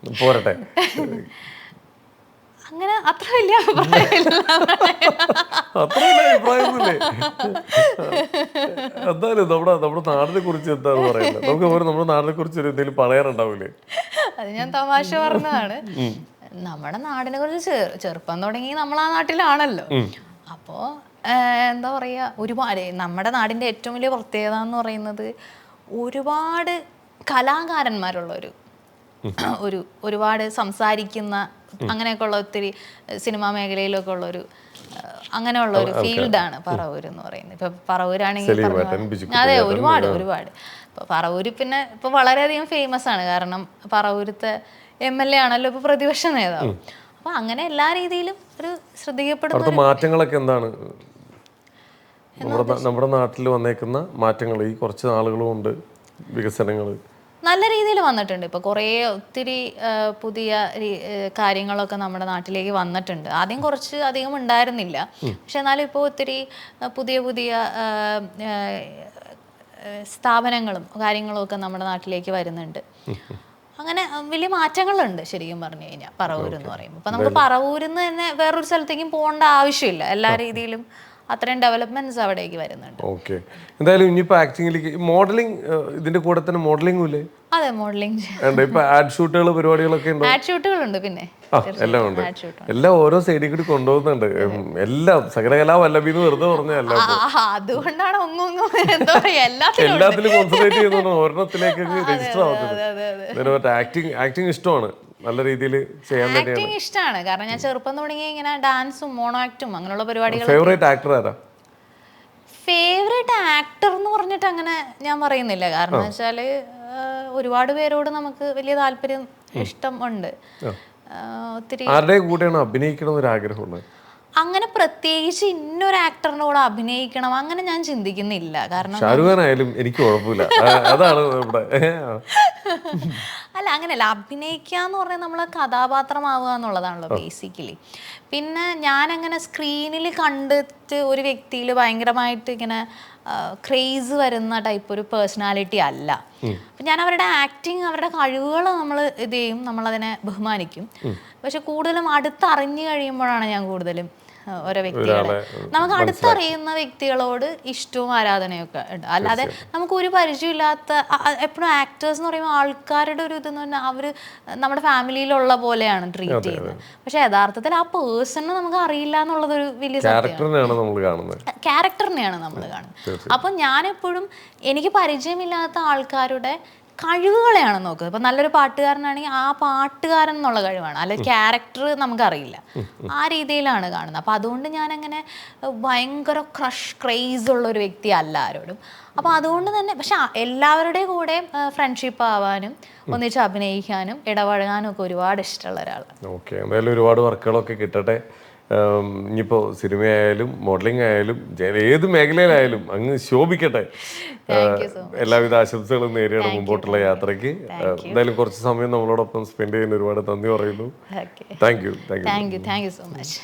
പോരട്ടെ, അങ്ങനെ അത്ര വലിയ അഭിപ്രായമില്ല. എന്തായാലും നമ്മുടെ നാടിനെ കുറിച്ച് എന്താണ് പറയുന്നത്? നമുക്ക് നമ്മുടെ നാടിനെ കുറിച്ച് എന്തെങ്കിലും പറയാറുണ്ടാവില്ലേ? അത് ഞാൻ തമാശ പറഞ്ഞതാണ്. നമ്മുടെ നാടിനെ കുറിച്ച് ചെറുപ്പം തുടങ്ങി നമ്മൾ ആ നാട്ടിലാണല്ലോ. അപ്പോൾ എന്താ പറയുക, ഒരുപാട് നമ്മുടെ നാടിൻ്റെ ഏറ്റവും വലിയ പ്രത്യേകത എന്ന് പറയുന്നത് ഒരുപാട് കലാകാരന്മാരുള്ള ഒരുപാട് സംസാരിക്കുന്ന അങ്ങനെയൊക്കെ ഉള്ള ഒത്തിരി സിനിമാ മേഖലയിലൊക്കെ ഉള്ളൊരു അങ്ങനെയുള്ള ഒരു ഫീൽഡാണ് പറവൂർ എന്ന് പറയുന്നത്. ഇപ്പൊ പറവൂരാണെങ്കിൽ അതെ, ഒരുപാട് ഇപ്പൊ പറവൂര് പിന്നെ ഇപ്പൊ വളരെയധികം ഫേമസ് ആണ്. കാരണം പറവൂരത്തെ MLA ആണല്ലോ ഇപ്പൊ പ്രതിപക്ഷ നേതാവ്. അപ്പൊ അങ്ങനെ എല്ലാ രീതിയിലും ഒരു ശ്രദ്ധിക്കപ്പെടുന്ന മാറ്റങ്ങളൊക്കെ എന്താണ് നമ്മുടെ നാട്ടിൽ വന്നേക്കുന്ന മാറ്റങ്ങൾ ഈ കുറച്ച് നാളുകളും ഉണ്ട് വികസനങ്ങൾ നല്ല രീതിയിൽ വന്നിട്ടുണ്ട്. ഇപ്പോൾ കുറേ ഒത്തിരി പുതിയ കാര്യങ്ങളൊക്കെ നമ്മുടെ നാട്ടിലേക്ക് വന്നിട്ടുണ്ട്. ആദ്യം കുറച്ച് അധികം ഉണ്ടായിരുന്നില്ല, പക്ഷെ എന്നാലും ഇപ്പോൾ ഒത്തിരി പുതിയ സ്ഥാപനങ്ങളും കാര്യങ്ങളും ഒക്കെ നമ്മുടെ നാട്ടിലേക്ക് വരുന്നുണ്ട്. അങ്ങനെ വലിയ മാറ്റങ്ങളുണ്ട് ശരിക്കും പറഞ്ഞു കഴിഞ്ഞാൽ പറവൂർ എന്ന് പറയുമ്പോൾ. ഇപ്പം നമുക്ക് പറവൂരിൽ നിന്ന് തന്നെ വേറൊരു സ്ഥലത്തേക്കും പോകേണ്ട ആവശ്യമില്ല. എല്ലാ രീതിയിലും അത്രയും ഡെവലപ്മെന്റ്സ് അവിടേക്ക് വരുന്നുണ്ട്. ഓക്കെ, എന്തായാലും ഇനിയിപ്പോൾ ആക്ടിങ്ങിലേക്ക് മോഡലിംഗ്, ഇതിന്റെ കൂടെ തന്നെ മോഡലിംഗ് ഇല്ലേ? അതെ, മോഡലിംഗ് ഇപ്പൊ ആഡ് ഷൂട്ടുകൾ പരിപാടികളൊക്കെ ഉണ്ട്. ആഡ് ഷൂട്ടുകളുണ്ട്, പിന്നെ എല്ലാം ഉണ്ട്. എല്ലാം ഓരോ സൈഡിൽ കൂടി കൊണ്ടുപോകുന്നുണ്ട്. എല്ലാം സകലകലാ വല്ലഭി എന്ന് വെറുതെ പറഞ്ഞല്ല, അതുകൊണ്ടാണ് എന്താ പറയാ എല്ലാത്തിലും കോൺസെൻട്രേറ്റ് ചെയ്യുന്ന ഒരെണ്ണത്തിലേക്ക് രജിസ്റ്റർ ആവുന്നത്. ആക്ടിങ് ഇഷ്ടമാണ്, നല്ല രീതിയിൽ ചെയ്യാൻ ആക്ടിങ് ഇഷ്ടമാണ്. കാരണം ഞാൻ ചെറുപ്പം തുടങ്ങി ഇങ്ങനെ ഡാൻസും മോണോ ആക്ടും അങ്ങനെയുള്ള പരിപാടികൾ. ഫേവറേറ്റ് ആക്ടർ ആരാ? ഫേവറേറ്റ് ആക്ടർ എന്ന് പറഞ്ഞിട്ട് അങ്ങനെ ഞാൻ പറയുന്നില്ല. കാരണം വെച്ചാൽ ഒരുപാട് പേരോട് നമുക്ക് വലിയ താല്പര്യം ഇഷ്ടം ഉണ്ട്. ഒത്തിരി ആരുടെ കൂടെയാണ് അഭിനയിക്കണം എന്നൊരു ആഗ്രഹമുണ്ട്? അങ്ങനെ പ്രത്യേകിച്ച് ഇന്നൊരു ആക്ടറിന്റെ കൂടെ അഭിനയിക്കണം അങ്ങനെ ഞാൻ ചിന്തിക്കുന്നില്ല. കാരണം ഷാരൂഖ് ഖാൻ ആയാലും എനിക്ക് കുഴപ്പമില്ല, അതാണ് ഇവിടെ. അല്ല, അങ്ങനെയല്ല. അഭിനയിക്കുക എന്ന് പറഞ്ഞാൽ നമ്മൾ കഥാപാത്രമാവുക എന്നുള്ളതാണല്ലോ ബേസിക്കലി. പിന്നെ ഞാനങ്ങനെ സ്ക്രീനിൽ കണ്ടിട്ട് ഒരു വ്യക്തിയിൽ ഭയങ്കരമായിട്ട് ഇങ്ങനെ ക്രേസ് വരുന്ന ടൈപ്പ് ഒരു പേഴ്സണാലിറ്റി അല്ല. അപ്പം ഞാൻ അവരുടെ ആക്ടിങ്, അവരുടെ കഴിവുകൾ നമ്മൾ ഇത് ചെയ്യും, നമ്മളതിനെ ബഹുമാനിക്കും. പക്ഷെ കൂടുതലും അടുത്തറിഞ്ഞു കഴിയുമ്പോഴാണ് ഞാൻ കൂടുതലും ഓരോ വ്യക്തികളെ നമുക്ക് അടുത്തറിയുന്ന വ്യക്തികളോട് ഇഷ്ടവും ആരാധനയൊക്കെ ഉണ്ട്. അല്ലാതെ നമുക്ക് ഒരു പരിചയമില്ലാത്ത, എപ്പോഴും ആക്ടേഴ്സ് എന്ന് പറയുമ്പോൾ ആൾക്കാരുടെ ഒരു ഇതെന്ന് പറഞ്ഞാൽ അവർ നമ്മുടെ ഫാമിലിയിലുള്ള പോലെയാണ് ട്രീറ്റ് ചെയ്യുന്നത്. പക്ഷെ യഥാർത്ഥത്തിൽ ആ പേഴ്സണിനെ നമുക്ക് അറിയില്ല എന്നുള്ളതൊരു വലിയ ക്യാരക്ടറിനെയാണ് നമ്മൾ കാണുന്നത്. അപ്പം ഞാനെപ്പോഴും എനിക്ക് പരിചയമില്ലാത്ത ആൾക്കാരുടെ കഴിവുകളെയാണ് നോക്കുക. ഇപ്പം നല്ലൊരു പാട്ടുകാരനാണെങ്കിൽ ആ പാട്ടുകാരൻ എന്നുള്ള കഴിവാണ്, അല്ലെങ്കിൽ ക്യാരക്ടർ നമുക്കറിയില്ല. ആ രീതിയിലാണ് കാണുന്നത്. അപ്പം അതുകൊണ്ട് ഞാനങ്ങനെ ഭയങ്കര ക്രേസ് ഉള്ള ഒരു വ്യക്തി അല്ല ആരോടും. അപ്പം അതുകൊണ്ട് തന്നെ പക്ഷെ എല്ലാവരുടെയും കൂടെ ഫ്രണ്ട്ഷിപ്പ് ആവാനും ഒന്നിച്ച് അഭിനയിക്കാനും ഇടപഴകാനും ഒക്കെ ഒരുപാട് ഇഷ്ടമുള്ള ഒരാളാണ്. ഓക്കെ, എന്തായാലും ഒരുപാട് വർക്കുകളൊക്കെ കിട്ടട്ടെ. ഇനിയിപ്പോൾ സിനിമയായാലും മോഡലിംഗ് ആയാലും ഏത് മേഖലയിലായാലും അങ്ങ് ശോഭിക്കട്ടെ. എല്ലാവിധ ആശംസകളും നേരിടണം മുമ്പോട്ടുള്ള യാത്രയ്ക്ക്. എന്തായാലും കുറച്ച് സമയം നമ്മളോടൊപ്പം സ്പെൻഡ് ചെയ്യുന്ന ഒരുപാട് നന്ദി പറയുന്നു. Thank you so much.